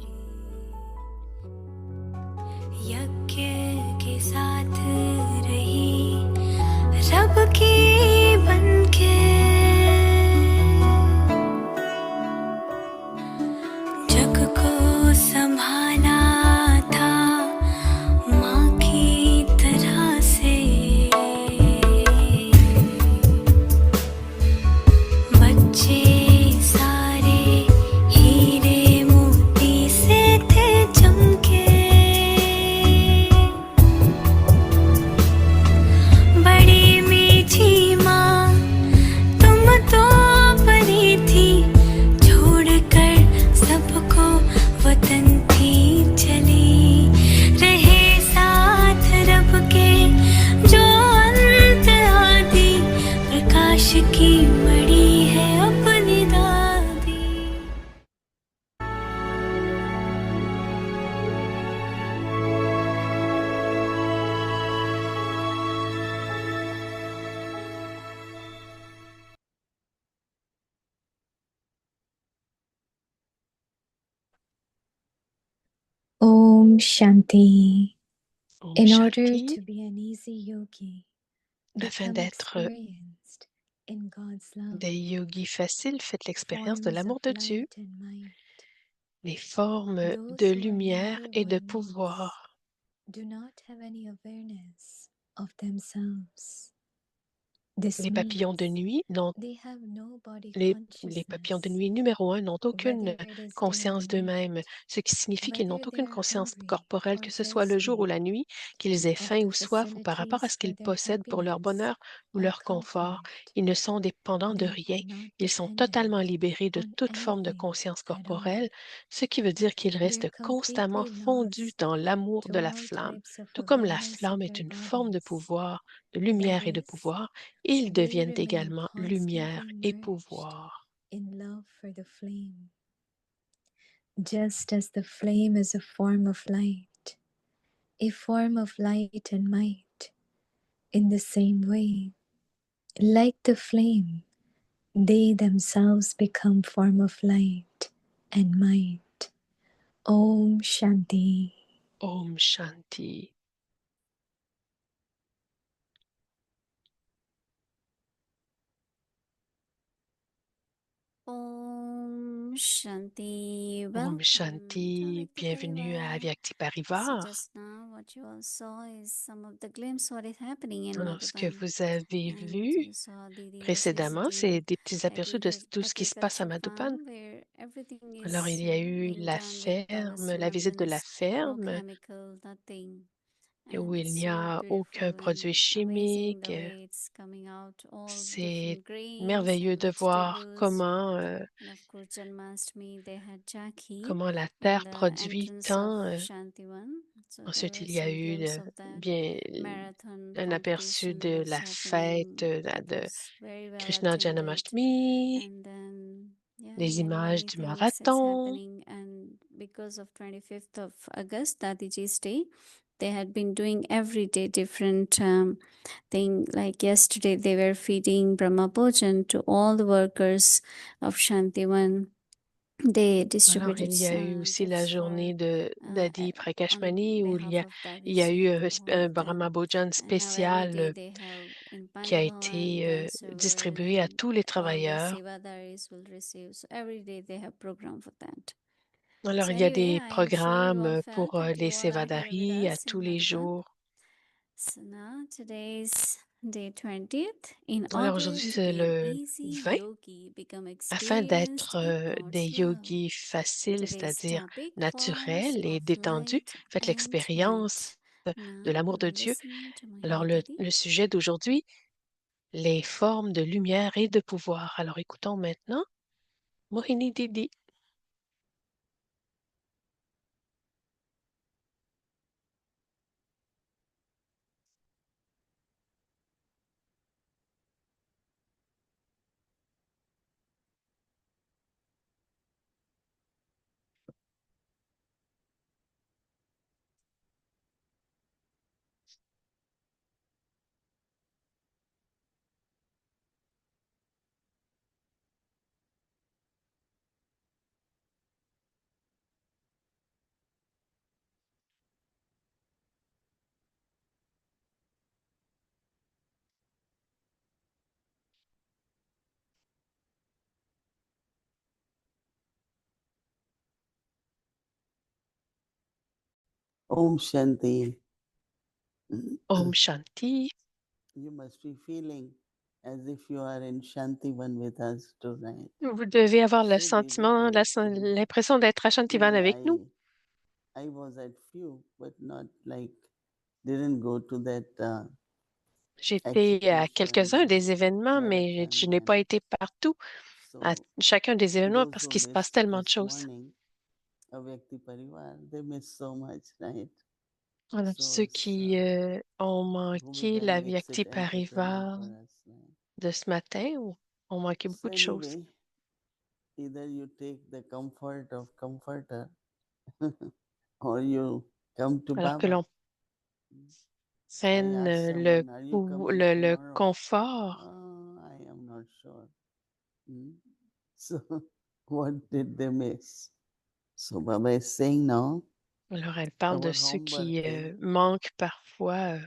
यज्ञ के साथ रही रब की बनके, जग को संभाला था माँ की तरह से, बच्चे सारे हीरे मोती से थे चमके, बड़ी मीठी माँ तुम तो परी थी, छोड़कर सबको वतन थी चली, रहे साथ रब के जो अंत आदि, प्रकाश की मड़ी है अपनी दादी। Om Shanti. Om In order Shanti. to be an easy yogi, Afin become d'être experienced in God's love, des yogis faciles, faites l'expérience de forms l'amour of de Dieu, light and might. les formes Those de who are lumière number et de one pouvoir. do not have any awareness of themselves. This Les papillons de means nuit n'ont they have no body les papillons de consciousness, nuit numéro 1 n'ont aucune whether it is day conscience or d'eux-mêmes, night, ce qui signifie qu'ils n'ont whether they aucune are conscience hungry corporelle, or que ce soit le jour ou thirsty, la nuit, qu'ils aient of faim the ou soif ou par rapport à facilities ce for qu'ils their possèdent pour leur happiness bonheur ou or leur confort. comfort. Ils ne sont dépendants de They rien. are not Ils sont dependent totalement libérés de on toute forme de anything conscience at all. corporelle, ce qui veut dire qu'ils They are restent constamment completely fondus lost dans l'amour to de la all flamme. types of Tout comme la awareness of flamme est their une forme de bodies. pouvoir, de That lumière et de is, pouvoir, ils they deviennent remain également lumière constantly et merged pouvoir. in love for the flame. Just as the flame is a form of light and might, in the same way, like the flame, they themselves become form of light and might. Om Shanti. Om Shanti. Om Shanti. Om Welcome. Shanti. Bienvenue à Avyakti So Parivar. just now what you all saw is some of the glimpse what is happening in Alors, ce que Madhuban. vous avez And vu you saw Didi was précédemment, visiting c'est des petits aperçus de tout ce qui se passe à agriculture Madhuban. farm where everything Alors, il is y a eu being la done with ferme, Talas la visite de la remnants, no ferme, chemical, nothing. où And il it's n'y so a aucun beautiful produit and amazing chimique. the way it's coming out, all C'est different grains merveilleux and de voir vegetables. And of course, Janmashtami, they had Jaki comment la in terre the produit entrance of tant Shantivan. Ensuite, il y a eu bien un aperçu de la fête de Krishna Janamashtami, des images du marathon. And because of 25th of August, Dadiji's Day, they had been doing every day different thing. Like yesterday, they were feeding Brahma Bhojan to all the workers of Shantivan. They Alors, distributed il y a eu aussi la gifts for journée de Dadi on Prakashmani où behalf of il y a eu Dadiji to un hold Brahma them. Bhojan And now every spécial day they have in qui a Pandhala and été distribué à tous les all the travailleurs. Sevadaris will receive. So every day they have program for that. Alors, So il y a anyway, des I am sure you all programmes felt pour that les you all are here with Sevadaris à us tous in les Madhuban. jours. So now today is day 20th. In Alors, aujourd'hui, August, c'est be an le easy 20. yogi, become Afin experienced d'être in Lord's des love. yogis faciles, Today's c'est-à-dire topic, naturels forms et of détendus, light faites and l'expérience might. de Now l'amour we de will Dieu. listen to Alors, Mohini Didi. le sujet d'aujourd'hui, les formes de lumière et de pouvoir. Alors, écoutons maintenant Mohini Didi. Om Shanti. Om Shanti. You must be feeling as if you are in Shantivan with us tonight. Vous devez avoir le So sentiment, beautiful. l'impression d'être à Shantivan Even avec nous. I was at few, but not like, didn't go to that J'étais à quelques-uns exhibition, des événements, mais je n'ai pas marathon. été partout à So chacun des événements those parce who qu'il se passe missed tellement de this choses. morning, Avyakti Parivar, they missed so much, right? Alors, So ceux it's qui ont will be manqué very l'Avyakti entertaining Parivar for us. Right? de ce matin ont manqué So beaucoup de choses. anyway, either you take the comfort of comforter or you come to Alors que Baba. l'on prenne I asked someone, are you coming le tomorrow? confort. Oh, I am not sure. So what did they miss? So Baba is saying now, Alors, elle parle de our ceux home qui birthday, manquent parfois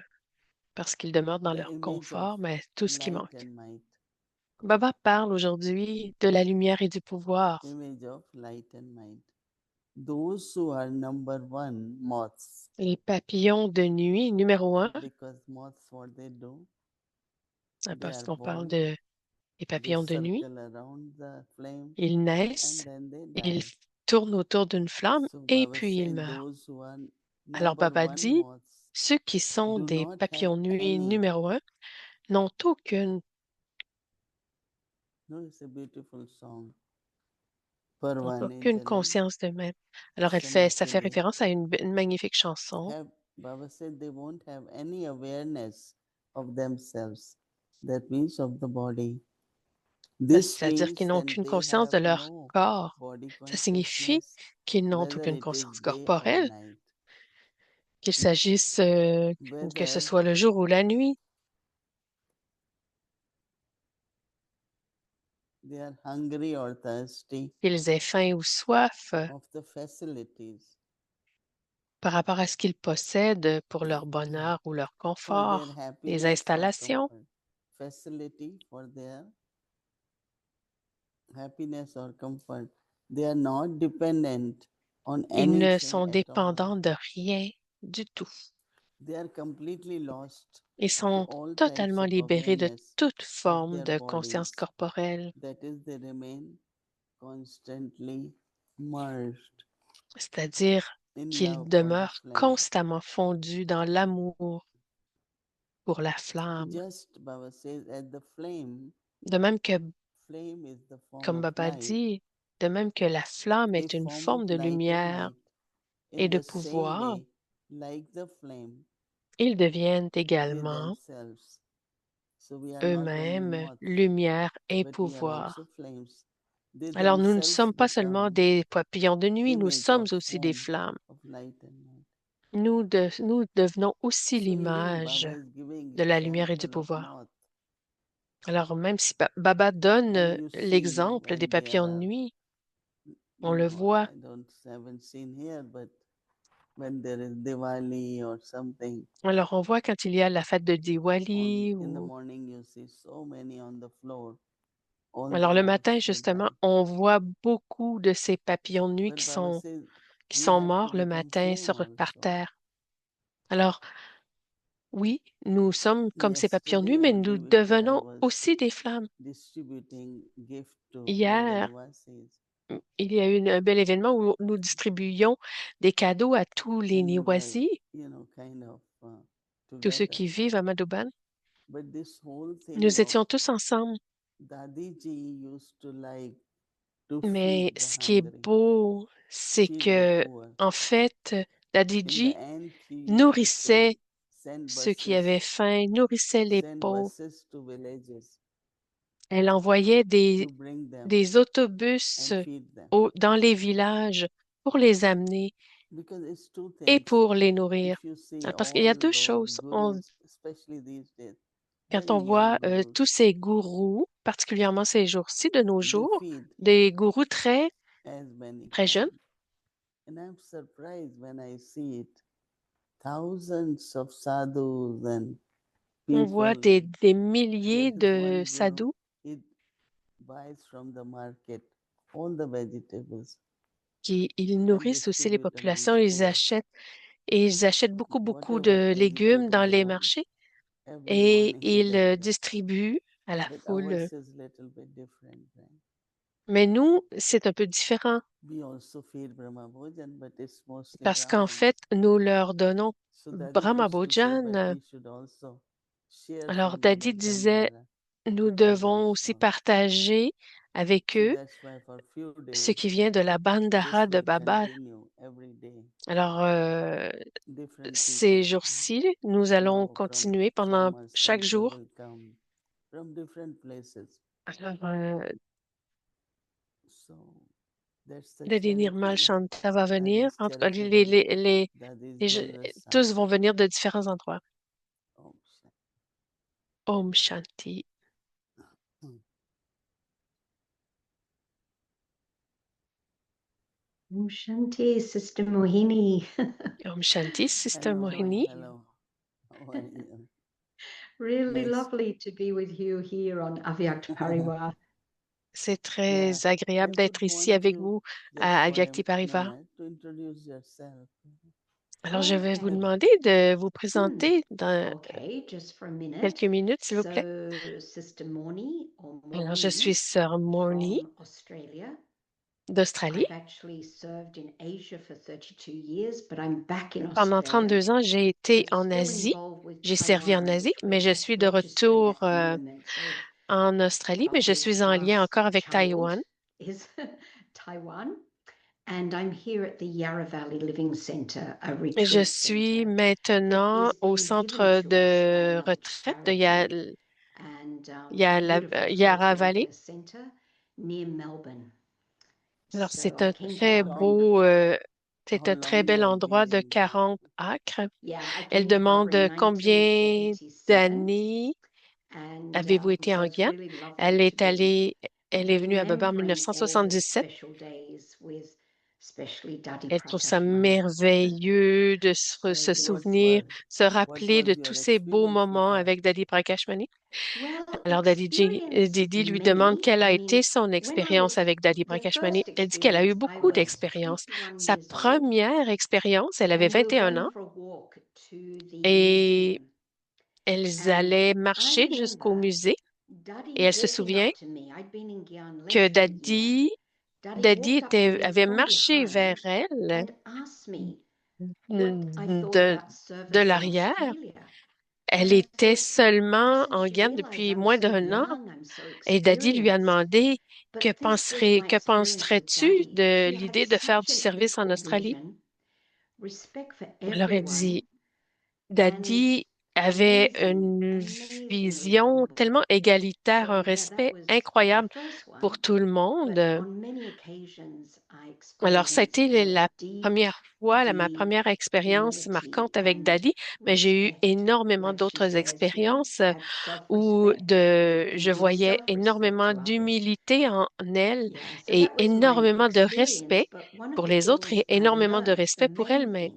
parce qu'ils demeurent dans the leur image of confort, mais tout ce qui light manque. and might. Baba parle aujourd'hui de la lumière et du pouvoir. Image of light and might. Those who are number one moths. Les papillons de nuit, numéro 1, Because moths, what they do, they parce are qu'on parle born, des they papillons de nuit, circle around the flame, ils and naissent, then they ils die. tournent autour d'une flamme So et Baba puis ils saying meurent. those who are Alors number Baba one dit, moths ceux qui sont do des not have papillons de nuit any. numéro 1 n'ont aucune, No, it's a beautiful song. n'ont Parvane aucune Jale. conscience d'eux-mêmes. Alors ça fait Sanachale. référence à une magnifique chanson. Baba said they won't have any awareness of themselves. That means of the body. This C'est-à-dire qu'ils means n'ont then aucune they conscience have de leur no corps. body Ça signifie consciousness, qu'ils n'ont whether aucune it is conscience day or corporelle, night. qu'il s'agisse que ce Whether soit le jour ou la nuit. they are hungry or thirsty Qu'ils aient faim ou soif of the facilities par rapport à ce qu'ils possèdent pour leur bonheur ou leur for their confort, les happiness or installations. comfort. Facility for their happiness or comfort. They are not dependent on Ils ne anything sont at all. dépendants de rien du tout. They are completely lost Ils to sont all types totalement of libérés de awareness toute of forme their de conscience bodies. corporelle. That is, they remain constantly merged C'est-à-dire in qu'ils love for the demeurent flame. constamment fondus dans l'amour pour la flamme. Just Baba says, at the flame, De même que, flame is the form comme of Baba light. dit, de même que la flamme A est une form of forme de light and lumière might. et In de the same pouvoir, way, like the flame, Ils deviennent they également themselves. So we are not only eux-mêmes moths, lumière et but we are pouvoir. also flames. They Alors nous ne themselves sommes pas seulement become des papillons de nuit, nous image sommes of aussi des form flammes. of light and night. Nous devenons aussi So even l'image Baba is giving de la lumière et du example of pouvoir. moth. Alors même si Baba donne And you see l'exemple des when there papillons de are, nuit, on le voit. haven't seen here, but when there is Diwali or something, Alors on voit quand il y a la fête de in Diwali the ou... morning you see so many on the floor, all the Alors le matin, moths they justement, die. on voit beaucoup de ces papillons de nuit But Baba says qui we sont have to morts le become matin flame par also. terre. Alors oui, nous sommes comme ces papillons de nuit, Yesterday mais or nous day before I devenons was aussi des flammes. distributing gift to all the Hier, Nivasis. il y a eu un bel événement où nous distribuions des cadeaux à tous les And we were, Niwasi, kind of tous ceux together. qui vivent à Madouban. But this whole thing Nous of étions tous ensemble. Dadiji used to like to Mais feed the ce qui est hungry, beau, c'est feed the que, poor. en fait, la In the DJ end, she used to say, nourrissait send ceux qui avaient buses, faim, nourrissait les send pauvres. buses to villages Elle envoyait to bring them des autobus and feed them. dans les villages pour les amener Because it's two et things. pour les nourrir. If you see Parce qu'il y a all deux those choses. gurus, especially these days, Quand very on voit young gurus, tous ces gourous, particulièrement ces jours-ci, de nos they jours, feed des gourous très, as many très jeunes, can. And I'm surprised when I see it. Thousands of sadhus and on voit people. des milliers There is de one guru, sadhus he buys from the market all the vegetables qui ils and nourrissent aussi les distribute amongst populations. poor. Ils achètent beaucoup, beaucoup Whatever de légumes vegetable dans they les want, marchés every et morning he ils does that. distribuent à la But foule. ours is little bit different. Right? Mais nous, c'est un peu différent We also feed Brahma Bhojan, but it's mostly parce qu'en round. fait, nous leur donnons So Daddy Brahma used to say, but Bhojan. we should also share Alors, some of Daddy that disait, Bandhara nous with devons others. aussi partager avec So eux that's why for few ce days qui vient de la Bandhara this de will Baba. continue every day. Alors, Different ces people. jours-ci, nous allons Now from continuer pendant Sama chaque center jour. will come from different places. Alors, So that's the Lady Nirmal charity. Shanta va venir. Daddy's En tout cas, charitable. Daddy's les generous tous heart. vont venir de différents endroits. Om Shanti. Om Shanti. Om Shanti, Sister Mohini. Om Shanti, Sister Hello, Mohini. hello. How are you? Really Nice. lovely to be with you here on Avyakt Parivar. C'est Yeah, très agréable I d'être would ici want avec you vous just à for a Avyakti Parivar. minute to introduce yourself. Alors, je vais vous Okay. demander de vous présenter dans Okay, just for a minute. quelques minutes, s'il vous plaît. So, Sister Morni or Alors, je suis Morni Sœur Morny from Australia. d'Australie. I've actually served in Asia for 32 years, but I'm back in Pendant Australia. 32 ans, j'ai été I'm en still Asie. involved with J'ai servi en Taiwan, Asie, which mais we're je just suis de registering retour at the moment. So en Australie, mais je our suis en lien last encore avec child Taïwan. is Taiwan. And I'm here at the Yarra Valley Living Centre, a Et je retreat suis centre maintenant that au is being given centre to us de by retraite de charity and beautiful Yarra place. It Valley. is a centre near Melbourne. Alors, So c'est I'm un keen to très come and beau, c'est How un très long you bel have been endroit de in 40 acres. yeah, I Elle came to Baba demande in combien 1977 d'années and avez-vous été so en it's Guyane? really lovely Elle to est be elle est venue à Baba en remembering all the 1977. special days with especially Dadi Elle trouve ça Prakash Mani. merveilleux de se what souvenir, se what rappeler de was tous your ces beaux experience with moments her? avec Dadi Prakash Mani. Well, Alors, experience Didi lui demande many. quelle I a mean, été son when I expérience was avec Dadi the Prakash Mani. first Elle dit qu'elle a eu experience, I beaucoup was d'expériences. 21 Sa years old, première expérience, elle avait and we were 21 going ans for a walk to the et museum. elles And allaient I marcher jusqu'au remember musée et Daddy elle se walking souvient up to me. I'd been in Guyana que less than a year. Daddy walked up to me avait from marché vers behind elle and asked me what I thought de, about de service in l'arrière. Australia. Elle And I était thought, seulement doesn't en she Guyane realize depuis I'm moins so d'un an. young, I'm so Et Daddy lui a experienced? demandé But this was my que experience with penserais-tu Daddy. de She had l'idée de faire such du an service en equal Australie? vision Alors, elle dit, Dadi avait une vision tellement égalitaire, un respect incroyable pour tout le monde. Alors, ça a été la première fois, ma première expérience marquante avec Dadi, mais j'ai eu énormément d'autres expériences où je voyais énormément d'humilité en elle et énormément de respect pour les autres et énormément de respect pour elle-même.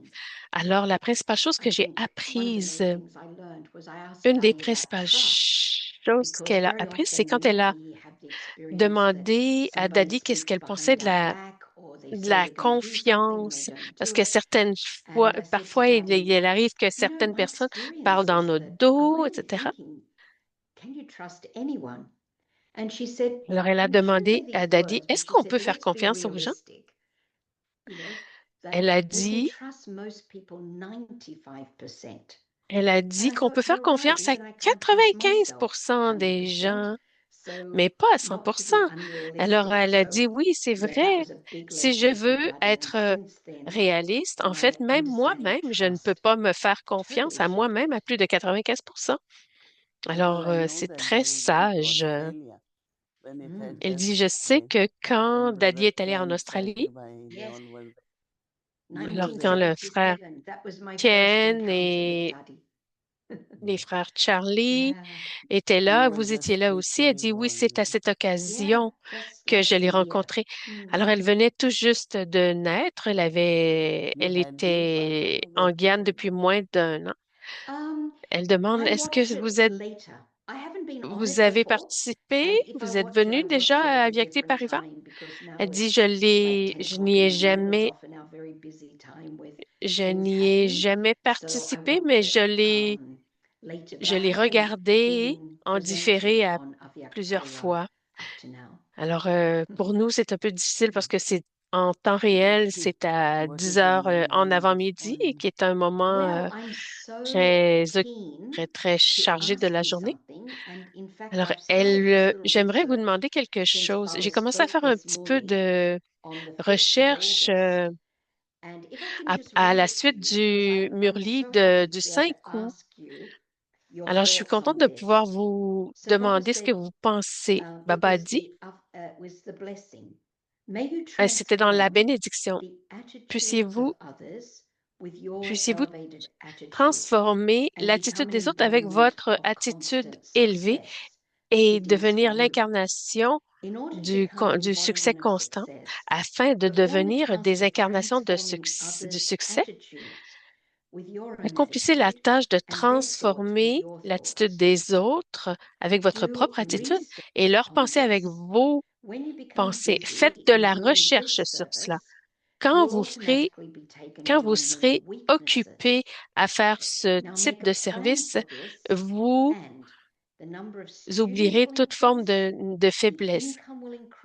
Alors, la principale chose que j'ai apprise, une des principales choses qu'elle a apprises, c'est quand elle a demandé à Dadi qu'est-ce qu'elle pensait de la confiance, parce que certaines fois, parfois, il arrive que certaines personnes parlent dans notre dos, etc. Alors, elle a demandé à Dadi, est-ce qu'on peut faire confiance aux gens? Elle a dit, elle a dit qu'on peut faire confiance à 95% des gens, mais pas à 100%. Alors, elle a dit, oui, c'est vrai. Si je veux être réaliste, en fait, même moi-même, je ne peux pas me faire confiance à moi-même à plus de 95%. Alors, c'est très sage. Elle dit, je sais que quand Daddy est allé en Australie, alors quand le frère Ken et les frères Charlie étaient là, vous étiez là aussi. Elle dit, oui, c'est à cette occasion que je l'ai rencontré. Alors, elle venait tout juste de naître. Elle était en Guyane depuis moins d'1 an. Elle demande, est-ce que vous avez participé? Vous êtes venu déjà à Aviacté Pariva? Elle dit, je n'y ai jamais participé, mais je l'ai regardé en différé à plusieurs fois. Alors, pour nous, c'est un peu difficile parce que c'est en temps réel, c'est à 10 heures en avant-midi, et qui est un moment très, très, très chargé de la journée. Alors, j'aimerais vous demander quelque chose. J'ai commencé à faire un petit peu de recherche à la suite du Murli du 5 août. Alors, je suis contente de pouvoir vous demander ce que vous pensez. Baba a dit, c'était dans la bénédiction. Puissiez-vous transformer l'attitude des autres avec votre attitude élevée et devenir l'incarnation du succès constant afin de devenir des incarnations du succès. Accomplissez la tâche de transformer l'attitude des autres avec votre propre attitude et leur pensée avec vos pensées. Faites de la recherche sur cela. Quand vous ferez Quand vous serez occupé à faire ce type de service, vous oublierez toute forme de faiblesse.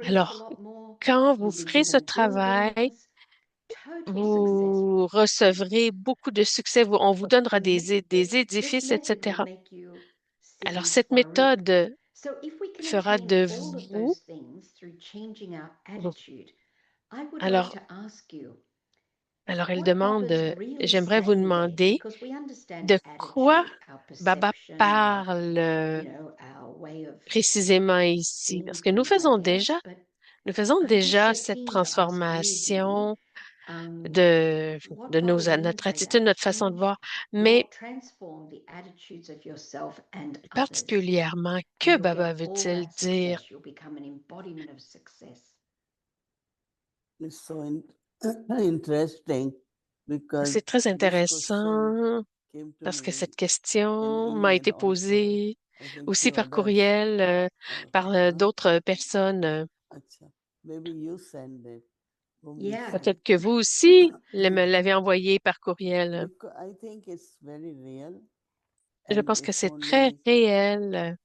Alors, quand vous ferez ce travail, vous recevrez beaucoup de succès. On vous donnera des édifices, etc. Alors, cette méthode fera de vous. Alors, alors elle demande, j'aimerais vous demander de quoi Baba parle précisément ici, parce que nous faisons déjà cette transformation notre attitude, notre façon de voir, mais particulièrement, que Baba veut-il dire? It's so interesting because C'est très this question intéressant came to parce que me cette in question m'a email été also. posée I think aussi few par others. courriel, par d'autres personnes. Acha. Maybe you send it. Peut-être que vous aussi me l'avez envoyé par courriel. Because I think it's very real. Je And pense que it's c'est très only réel.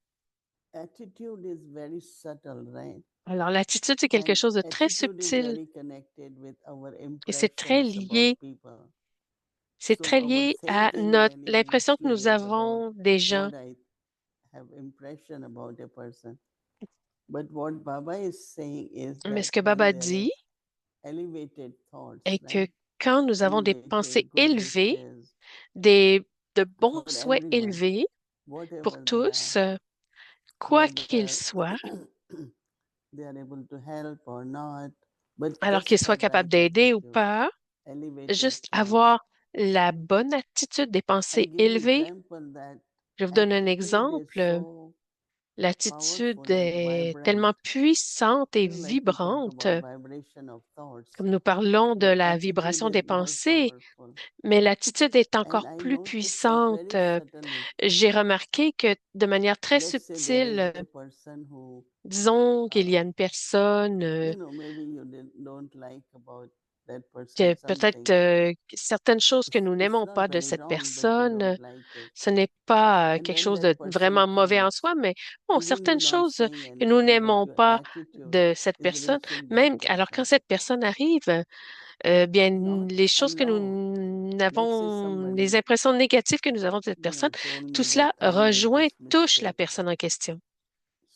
attitude is very subtle, right? Alors, l'attitude, c'est quelque And chose de très attitude is subtil very connected with our et c'est très impressions about lié, people. c'est So très our lié à thinking when it l'impression que nous influence about avons des gens. what I have impression about a person. But what Baba is saying is Mais that ce que when Baba there is dit elevated thoughts, est que right? quand nous avons des pensées elevated, good élevées, wishes de bons for souhaits everyone, élevés pour whatever they are, tous, quoi qu'ils whether soient, they are able to help or not, but alors just qu'ils soient have capables right d'aider ou attitude, pas, elevated juste thoughts. avoir la bonne attitude, des I pensées give élevées. example that Je vous donne un attitude is exemple. so L'attitude powerful and est vibrant. tellement puissante et Like we talk vibrante. about vibration of thoughts, Comme nous parlons de but la attitude vibration is des more pensées, powerful. mais l'attitude est And encore I plus noticed that puissante. very subtly. J'ai remarqué que de manière très Let's say there is subtile, a person who, disons qu'il y a une personne maybe you don't like about that person que peut-être something. certaines choses que nous It's n'aimons not pas de very cette wrong, but you personne, don't like it. ce n'est pas And quelque then chose that de person vraiment mauvais en comes, soi, mais bon, even you're certaines not choses saying que nous anything, but n'aimons your pas attitude de cette is personne, reaching that même alors quand person. cette personne arrive, bien Not les choses que allow. nous Let's say avons, les somebody, impressions négatives que nous avons de cette personne, told tout me that cela I made rejoint, this touche la mistake. personne en question.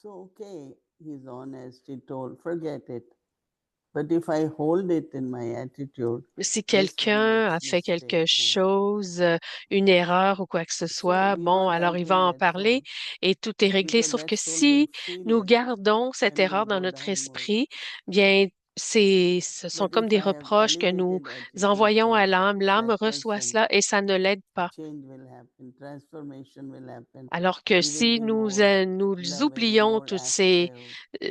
So, okay, he's honest, he told, forget it. But if I hold it in my attitude, Si this one quelqu'un a makes fait quelque mistake. chose, une erreur ou quoi que ce So soit, we're bon, not alors il va helping en that parler soul et tout est réglé. because Sauf que that soul will si feel nous it gardons cette and will erreur dans go notre downward. esprit, bien, ce sont But comme if des I have reproches que nous elevated attitude envoyons à for l'âme. L'âme that reçoit person, cela et ça ne l'aide pas. change will happen, transformation will happen. Alors que We will si be more nous loving, oublions more toutes active,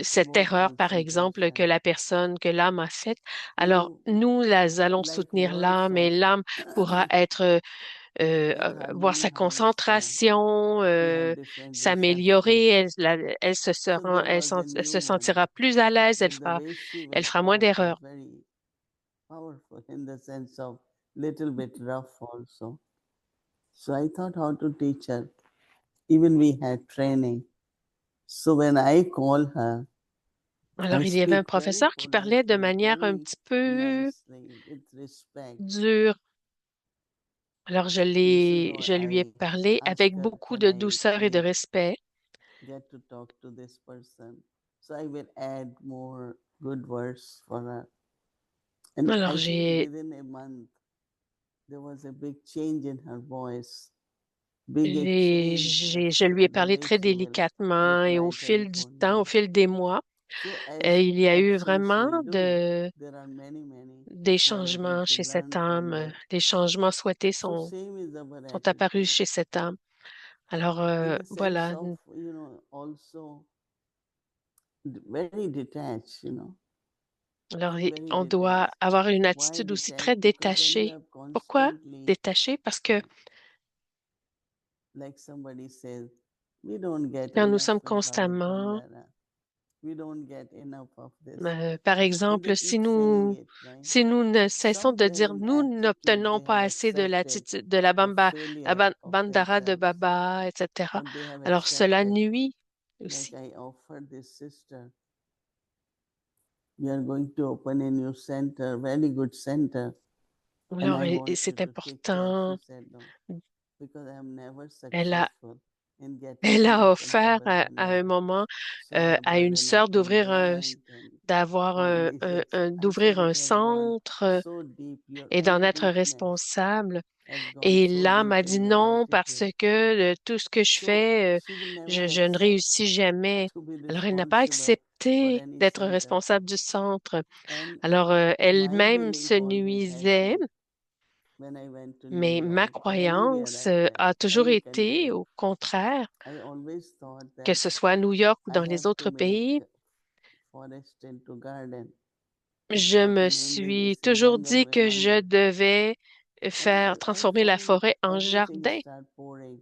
cette more erreur, par exemple, que concentration. que l'âme a faite, alors nous allons Like soutenir words l'âme et of l'âme pourra être, like voir sa harmony, how it's concentration, we have different s'améliorer. receptors. So there was a Elle se new one, sentira plus à l'aise. but the way she Elle will fera moins talk is d'erreurs. very powerful in the sense of little bit rough also. So I thought how to teach her. Even we had training. So when I call her, Alors, I il y avait un speak very professeur qui parlait de politely, manière un very petit peu nicely, with respect. dure. Alors, Instead of je lui ai I parlé ask avec her, beaucoup can de I douceur et de please respect. get to talk to this person? So I will add more good words for her. And Alors, I think within a month, there was a big change in her voice. Big a change, je lui ai the parlé way très she will délicatement et au reply fil du telephone temps, au now. fil des mois, So as il y a eu actions vraiment we do, there are many, many des who are able changements to chez cette learn from âme. that. Les changements souhaités So same is our sont apparus attitude. chez cette âme. Alors, In a sense voilà. of, also very detached. Alors, Being very on doit detached. avoir une Why attitude aussi très detached? Because when you détachée. have Pourquoi constantly, détachée? Parce que like somebody says, we don't get quand nous enough sommes in Baba constamment, Bandara. We don't get enough of this. par And they exemple, keep saying it, right? si nous ne cessons de Somewhere dire in nous attitude, n'obtenons they pas have assez de accepted l'attitude, de the la failure of bandara de themselves. Baba, etc. Or they have Alors cela accepted, nuit like aussi. I offered this sister, we are going to open a new center, very good center. And Alors, I et want you c'est to take care. She important. said no, because I am never Elle a, successful in getting elle a enough in offert Baba à un Bandara. moment So the à une burden of sœur paying d'ouvrir rent and all these things. I said d'ouvrir un it has gone centre so deep. Your et d'en own être weakness responsable. has gone Et so l'âme deep a in dit your non parce attitude. que tout ce que je So fais, she will never je ne accept réussis jamais. to be Alors, elle n'a pas responsible for accepté any d'être center. responsable du centre. And Alors, my elle-même belief se always has nuisait, been when I went to New mais ma York or anywhere croyance I went, a toujours any été, country, au contraire, I always thought que that ce soit à New York ou I dans les have to autres make pays, forest into garden. je Like me in Hindi we suis say toujours Rangan dit que je Vermangan. devais And I transformer la found forêt en everything jardin. start pouring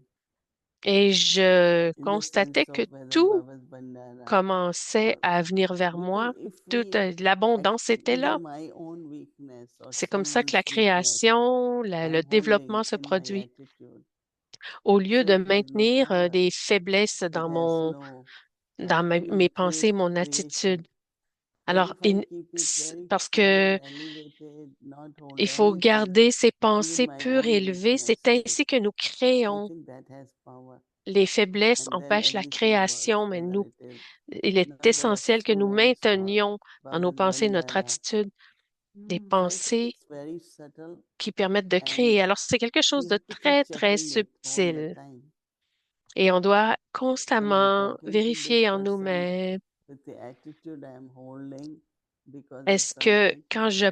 Et je in the constatais sense que of whether tout Baba's Bandara commençait or à venir vers because moi. if Toute we l'abondance était either là. my own weakness or C'est comme ça que someone's la weakness création, le I'm développement holding se in my produit. attitude. Au lieu So de it has no maintenir power. des faiblesses It has no, mes pensées, mon creation. attitude. But Alors, if I keep it very parce pure, que elevated, not hold il faut anything, garder ces even pensées my pures et own élevées. C'est weaknesses, ainsi que nous I créons. think that has power. Les faiblesses And then empêchent la everything works, création, mais whether it is il est number of essentiel que nous students or maintenions dans nos Baba's pensées notre Bandara attitude. des So I think pensées it's very subtle qui permettent de and créer. Alors, c'est quelque chose we de have to keep très, très checking it all the subtil time. et on doit Am I constamment talking to this vérifier en person nous-mêmes. with the attitude I am holding because of Est-ce que something?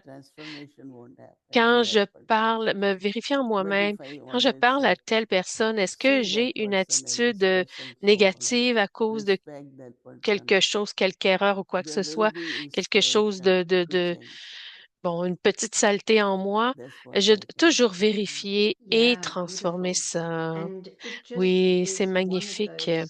Transformation won't quand je happen. parle, me vérifier en But moi-même, if I quand je always parle à say, telle personne, est-ce que see that j'ai une person as a attitude special soul, négative à cause de respect that person, quelque chose, quelque erreur ou quoi que there ce will soit, be quelque chose inspiration to change. bon, une petite saleté en moi, That's what je I dois think. toujours vérifier et Yeah, transformer beautiful. ça. And it just Oui, c'est is one of magnifique. those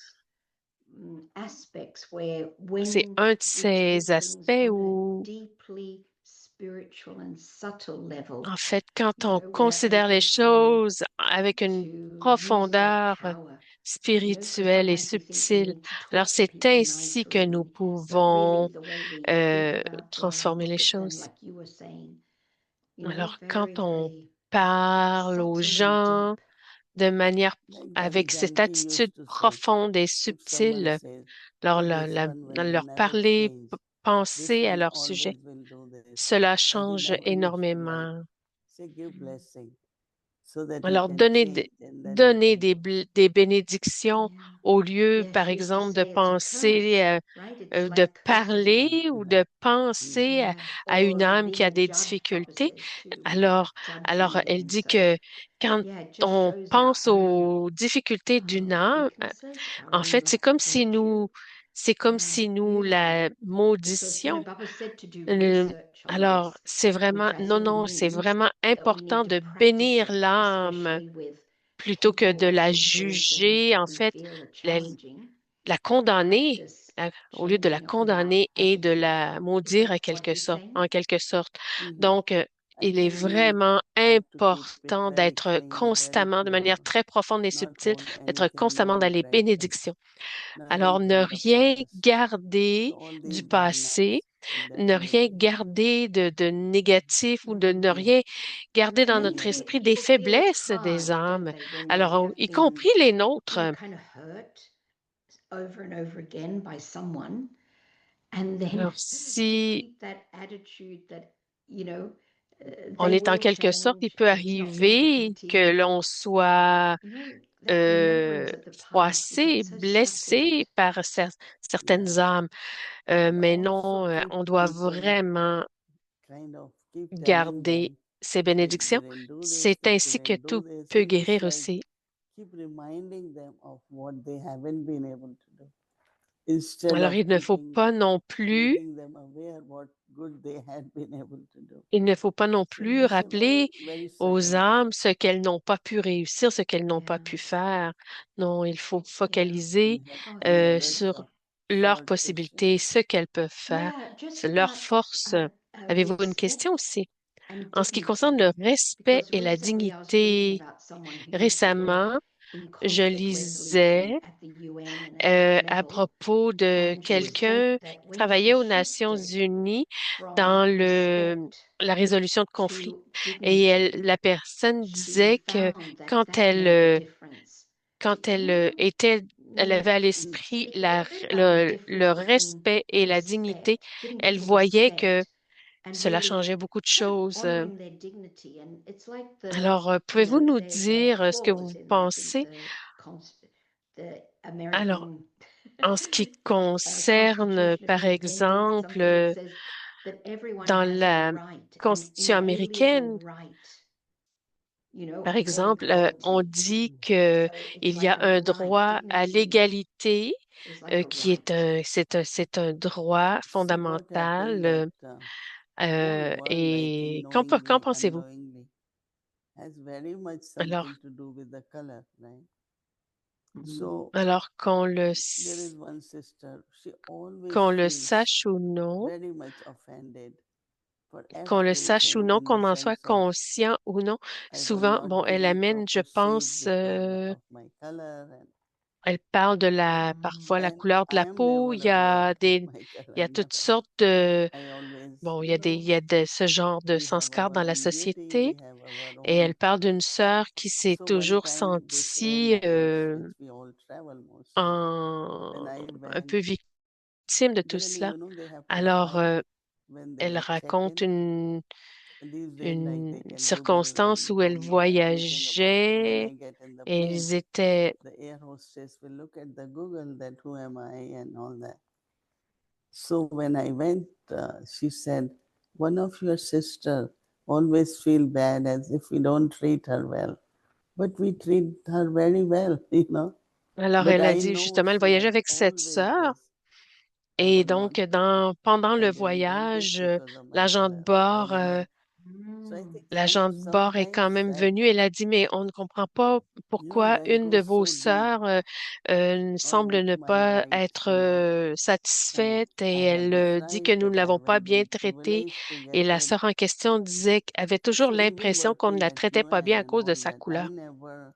aspects where C'est when un de we ces take things aspects on a où, deeply spiritual and subtle level, en fait, quand you on know, we're considère les able choses avec une to use our profondeur power, you know, because spirituelle et sometimes we think we subtile, need to alors talk to c'est people ainsi que nous nicely, but really pouvons the way we think about them and transformer les look at them, choses. like you were saying, you know, Alors, quand very, on very parle aux subtle and gens deep. de manière Like Daddy avec cette Janki attitude used to say, profonde et if someone subtile, says, leur, oh, this one will leur never parler, change, this penser à one leur sujet, always will do this, cela Daddy change never used to like, énormément. say, give blessing so that he Alors, can change and then we donner can do. des bénédictions Yeah. au lieu, Yeah, par she used to exemple, de say it's a penser, curse, right? It's de like cursing them. parler ou de penser Yeah. à Or une âme qui being a a des judge, Papa difficultés. says too, Alors, judgy. elle And dit so, que quand yeah, it just on shows pense aux difficultés our d'une own âme, weaknesses, our en fait, own virtue. c'est comme Yeah, si nous beautiful. la Because, you know, maudissions. Papa said to do Euh, research on Alors, this, c'est vraiment, which I non, think non, c'est means vraiment that we need important to de practice bénir it, l'âme especially with plutôt que people de or la with persons juger, that en we fait, feel are la, challenging. la condamner, Practice au lieu de la changing our condamner et de attitude. la Is maudire that what you're saying? en quelque sorte. Mhm. Donc, I il est think we vraiment have to keep it important very d'être clean, very constamment, de manière pure, très profonde et not subtile, hold d'être anything, no constamment dans les regret, bénédictions. Alors, nothing ne from the rien past. garder So all du these passé, bhavanas that ne make rien it garder de négatif ou de ne yeah, rien garder dans Many notre esprit des people feel it's faiblesses des hard, don't âmes. they, when they Alors, have y been, compris les you know, nôtres. kind of hurt over and over again by someone, and then Alors, to si keep that attitude that, you know, on they est en will quelque sorte, il change peut and it's not going to arriver que continue. l'on soit You know, that remembrance of the past, isn't it froissé, so blessé succulent? par yeah. certaines âmes. But Mais also non, keep on doit people vraiment kind of keep telling garder them ces if bénédictions. didn't do this, C'est if ainsi que didn't do tout this. peut It's guérir like aussi. keep reminding them of what they haven't been able to do. Instead Alors, of il ne faut keeping pas non plus making them aware what good they had been able to do. Il ne faut pas non So plus it's a rappeler very, very aux subtle thing. âmes ce qu'elles n'ont pas pu réussir, ce qu'elles n'ont pas Yeah, pu faire. Non, il faut yeah. focaliser We have Oh, any thank other you. sur leurs short question? possibilités, ce qu'elles peuvent faire, Yeah, just c'est leur about force. Avez-vous une respect question aussi? and En ce qui concerne le dignity. respect Because et la recently I was reading dignité, about someone who used to work récemment, in je conflict resolution lisais at the UN and at that à level, propos de and she said quelqu'un that qui when travaillait she aux Nations shifted Unies from dans respect la résolution de conflits. to Et dignity, la personne she disait que found that quand that made a difference. To, you know, elle avait when à l'esprit a bit about the le difference between respect et la dignité, respect, giving elle people voyait que respect and cela really changeait beaucoup de kind of choses. honoring their dignity. And it's like Alors, you pouvez-vous know, nous there's a dire ce que vous clause in, I think, pensez? the Alors, American en ce qui concerne, Constitution of par Independence, exemple, something that says that everyone dans has a la right, an Constitution américaine, inalienable right, you know, par for exemple, on equality. dit que So it's il y like a a un right. droit à Dignity l'égalité is like a qui est right. c'est un droit See what happened fondamental. that whole world, I think, Et qu'en knowingly, pensez-vous? unknowingly, has very much Alors, something to do with the color, right? So alors there is one sister, she always qu'on le feels sache ou non, very much offended for qu'on le sache ou everything non, in the qu'on en soit sense of conscient ou non, I was souvent, not bon, elle given amène, je proper shape pense, because of my color elle parle de parfois la and couleur de I la am peau. never aware of my Il y color a now. toutes sortes de, I always, bon, il y a ce genre de we have sanskar our dans la own beauty, société. we have our Et elle own. parle d'une sœur qui s'est So one toujours time this sentie airlines, which we all travel mostly, when I un went, peu victime de tout really, cela. you know, they have put Alors, five when they Elle were raconte check-in. These days, like une they can Google circonstance and où elle download everything about. So when voyageait I get in the et plane, ils étaient... the air hostess will look at the Google that who am I and all that. So when I went, she said, one of your sister always feel bad as if we don't treat her well, but we treat her very well, you know. Alors, But elle a I dit know justement, elle she voyageait has avec cette always sœur. this Et add-on. donc, pendant le I didn't get this voyage, because of my l'agent de bord, So I think l'agent de bord est quand sometimes même that, venu. Elle a dit, mais on ne comprend pas pourquoi that une de goes vos so deep. sœurs semble ne My pas wife, être and satisfaite et I have elle dit que decided nous ne that I l'avons pas will bien go to traitée. village to Et get la it. sœur en question disait avait toujours So even l'impression qu'on ne working la at traitait pas bien UN à and cause de all sa that, I couleur. never,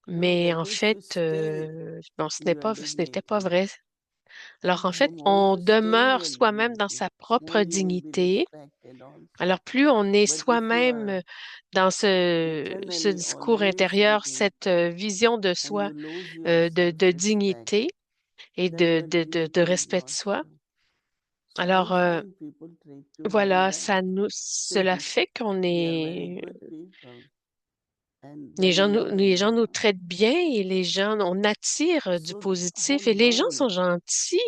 Mais that en if you fait, stay bon, ce your n'était pas dignity, vrai. Alors, en the fait, more on you stay demeure your soi-même dans dignity, sa more propre you will be dignité. respected also. Alors, plus on est But if you soi-même are dans ce internally discours always intérieur, thinking cette vision de and soi, you lose your de self-respect, dignité et then your de dignity is respect de lost soi. too. So I Alors, find people treat you very voilà, well. cela fait qu'on They are very est, good people. And very les gens loving. nous traitent bien et les gens, on attire du So positif whole et les gens world sont gentils,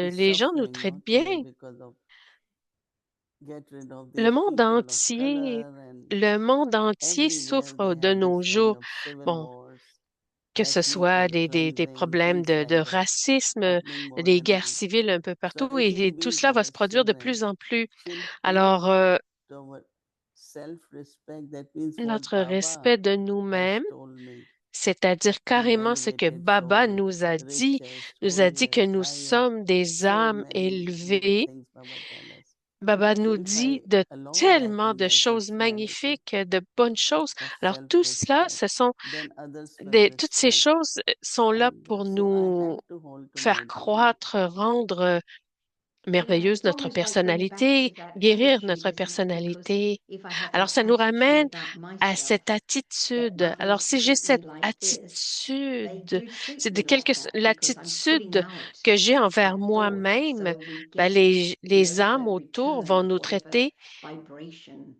is les gens nous suffering, traitent no, bien. today because of get rid of Le these monde people of entier, color and le monde entier everywhere they souffre de have nos this kind jours. of civil Bon, wars, que ce soit ethnical des cleansing, problèmes things de like that racisme, happening more des and guerres more. civiles un peu So partout, I et think tout we cela va as se produire de children plus en plus. should Alors, to our self-respect. That means what notre Baba respect de has nous-mêmes, told me. c'est-à-dire Being carrément ce que elevated Baba soul, richest, nous a dit que holiest, nous highest, sommes des so âmes many good élevées. things Baba tell us. Baba So nous if dit I de allow that tellement in de my choses personality magnifiques, de bonnes choses. of Alors, tout cela, self-respect, ce sont then others will toutes ces respect. choses sont là And pour so I nous have to hold to my faire dignity. croître, rendre Yeah, merveilleuse it's notre almost like going back to personnalité, that guérir attitude, notre isn't it? Because personnalité. if I have Alors, an ça nous attitude ramène about à myself cette that attitude. Alors, others si j'ai treat me cette like this, they attitude, do treat c'est de me like that because I'm putting l'attitude out que j'ai envers that thought. moi-même, So we ben, get, les âmes a autour return vont of nous whatever traiter vibration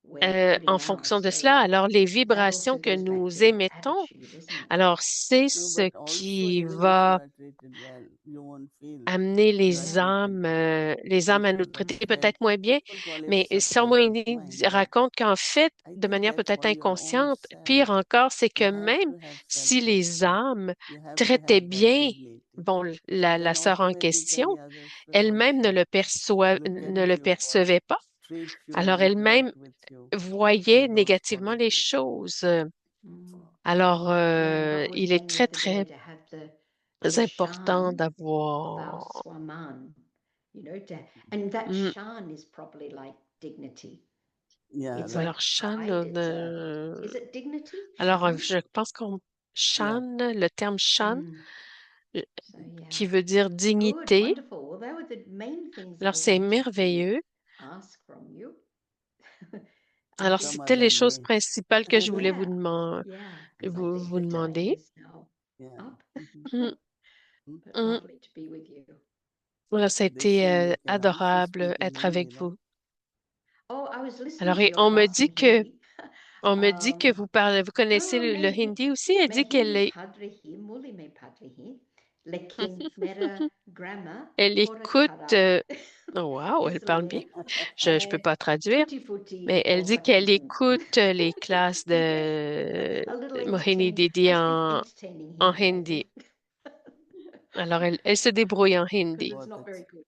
we're putting en out. fonction de So cela. Alors, les that vibrations also que goes back to nous that émettons, attitude, isn't it? alors c'est No, ce but also qui even if you va are treated well, you won't feel amener you are treated well les âmes à nous because traiter then peut-être moins bien. people call it Mais subconscious Samoini mind. But raconte qu'en fait, I de think manière that's peut-être for your own inconsciente, self. pire encore, c'est You que have même to have si les self-respect. âmes You have to traitaient have that bien, dignity. bon, la Then sœur en question, automatically others will elle-même also look at ne le you or percevait pas. treat you or Alors interact elle-même with you voyait with those négativement les qualities. choses. Mm. Alors, Yeah, that was il est one très, years ago très to have the important shan of our d'avoir... swaman, and that Mm. shan is probably like dignity. Yeah, It's right. like Alors, Shan, pride. Is it dignity? alors, Shan? je pense qu'on Yeah. Shan, le terme Shan, Mm. euh, So yeah, qui veut dire good, dignité. wonderful. Well, they were the main things Alors, I c'est wanted to merveilleux. ask from you. I Alors, think, Some c'était other les choses day. principales que je voulais yeah, yeah, because I think vous the time demander. is now Yeah. up. Mm, But mm. lovely to be with you. Voilà, ça a They say été you can also adorable speak in être avec Hindi, right? vous. Oh, I was listening Alors, to et your class in Hindi. vous parlez, vous connaissez Oh, le hindi aussi? Elle मैं dit qu'elle hindi est, पढ़ रही मूली में पढ़ रही लेकिन मेरा grammar elle थोड़ा écoute, खराब oh, wow, elle parle bien. इसलिए Je peux मैं pas traduire. टूटी फूटी Mais elle dit बोलती qu'elle हूँ. écoute les classes de A little Mohini entertaining. Didi I speak entertaining en Hindi, I hindi. think, Alors, elle se débrouille en because hindi. it's Both not very good.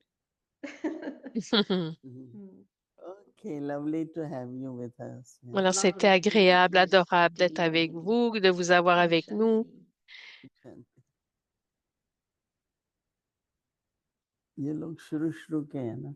Mhm. Hmm. Okay, lovely to have you with us. Yeah. Alors, c'était Lovely to be with agréable, you, adorable d'être Didi avec Mohini. vous, de vous avoir Om avec nous. Shanti. ये लोग शुरू शुरू के हैं ना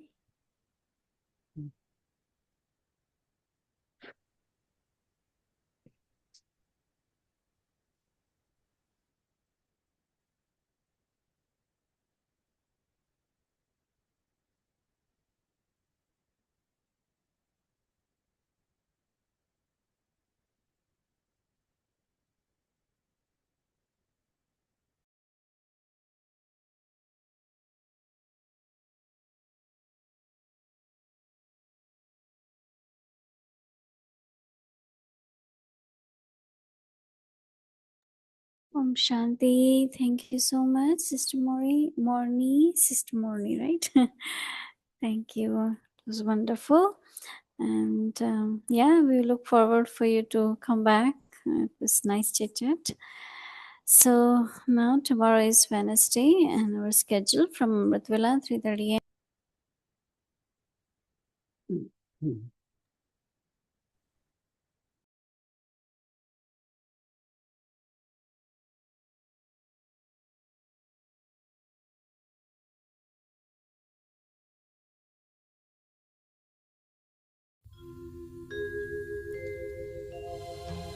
Om Shanti. Thank you so much, Sister Morni, Sister Morni, right? Thank you. It was wonderful. And yeah, we look forward for you to come back. It was nice chit chat. So now tomorrow is Wednesday and our schedule from Amritvila 3:30 a.m.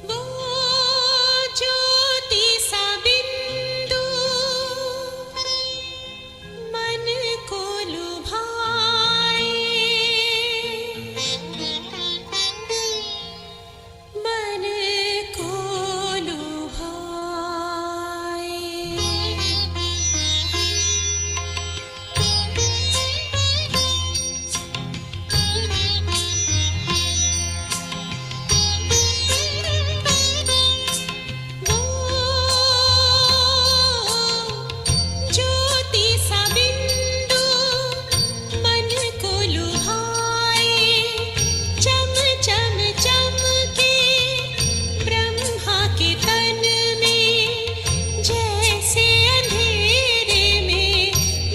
वो ज्योति सा बिंदु मन को लुभाए, मन को लुभाए। वो ज्योति सा बिंदु मन को लुभाए, चम चम चमके ब्रह्मा के तन में, जैसे अंधेरे में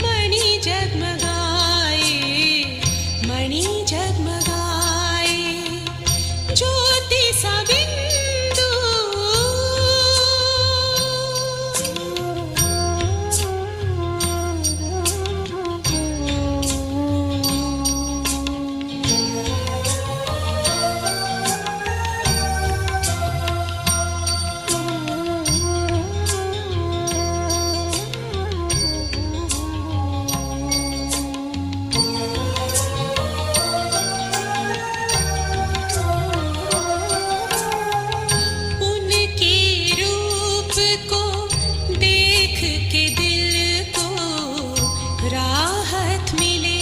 मणि जगमगाए, मणि जगमगाए। ज्योति सा बिंदु उनके रूप को देख के दिल को राहत मिले,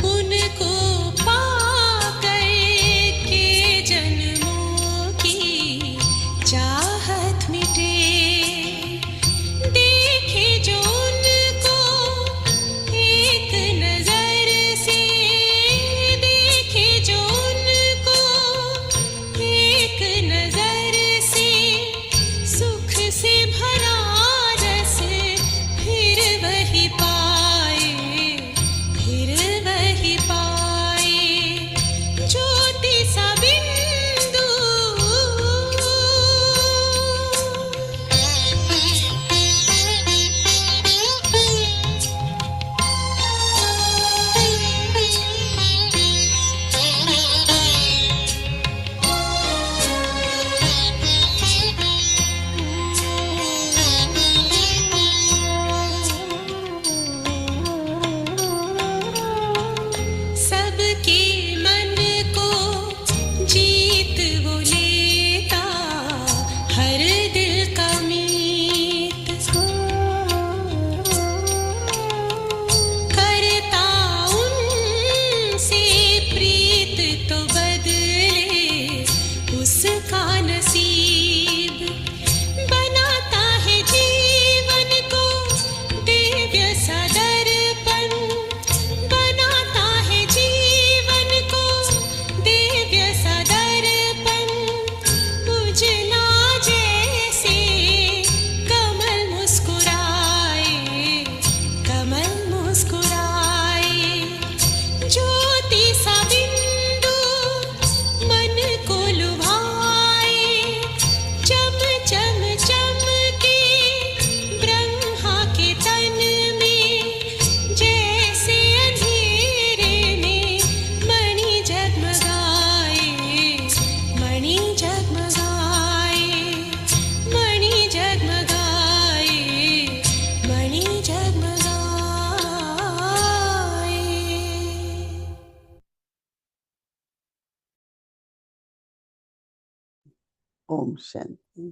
उनको पाकर के जन्मों की चाहत मिटे। देखे जो उनको एक नजर से, देखे जो उनको एक नजर से, सुख से भरा रस फिर वही पाए, फिर वही पाए। ज्योति सा बिंदु सबके मन को जीत वो लेता, हर दिल का मीत करता उनसे प्रीत, तो बदले उसका नसीब, बनाता है जीवन को दिव्य सा दर्पण, बनाता है जीवन को दिव्य सा दर्पण। उजना जैसे कमल मुस्कुराए, कमल मुस्कुराए। ज्योति सा बिंदु मन को लुभाए, चम चम चमके ब्रह्मा के तन में, जैसे अंधेरे में मणि जगमगाए, मणि जगमगाए, मणि जगमगाए, मणि जगमगाए। ओम शांति।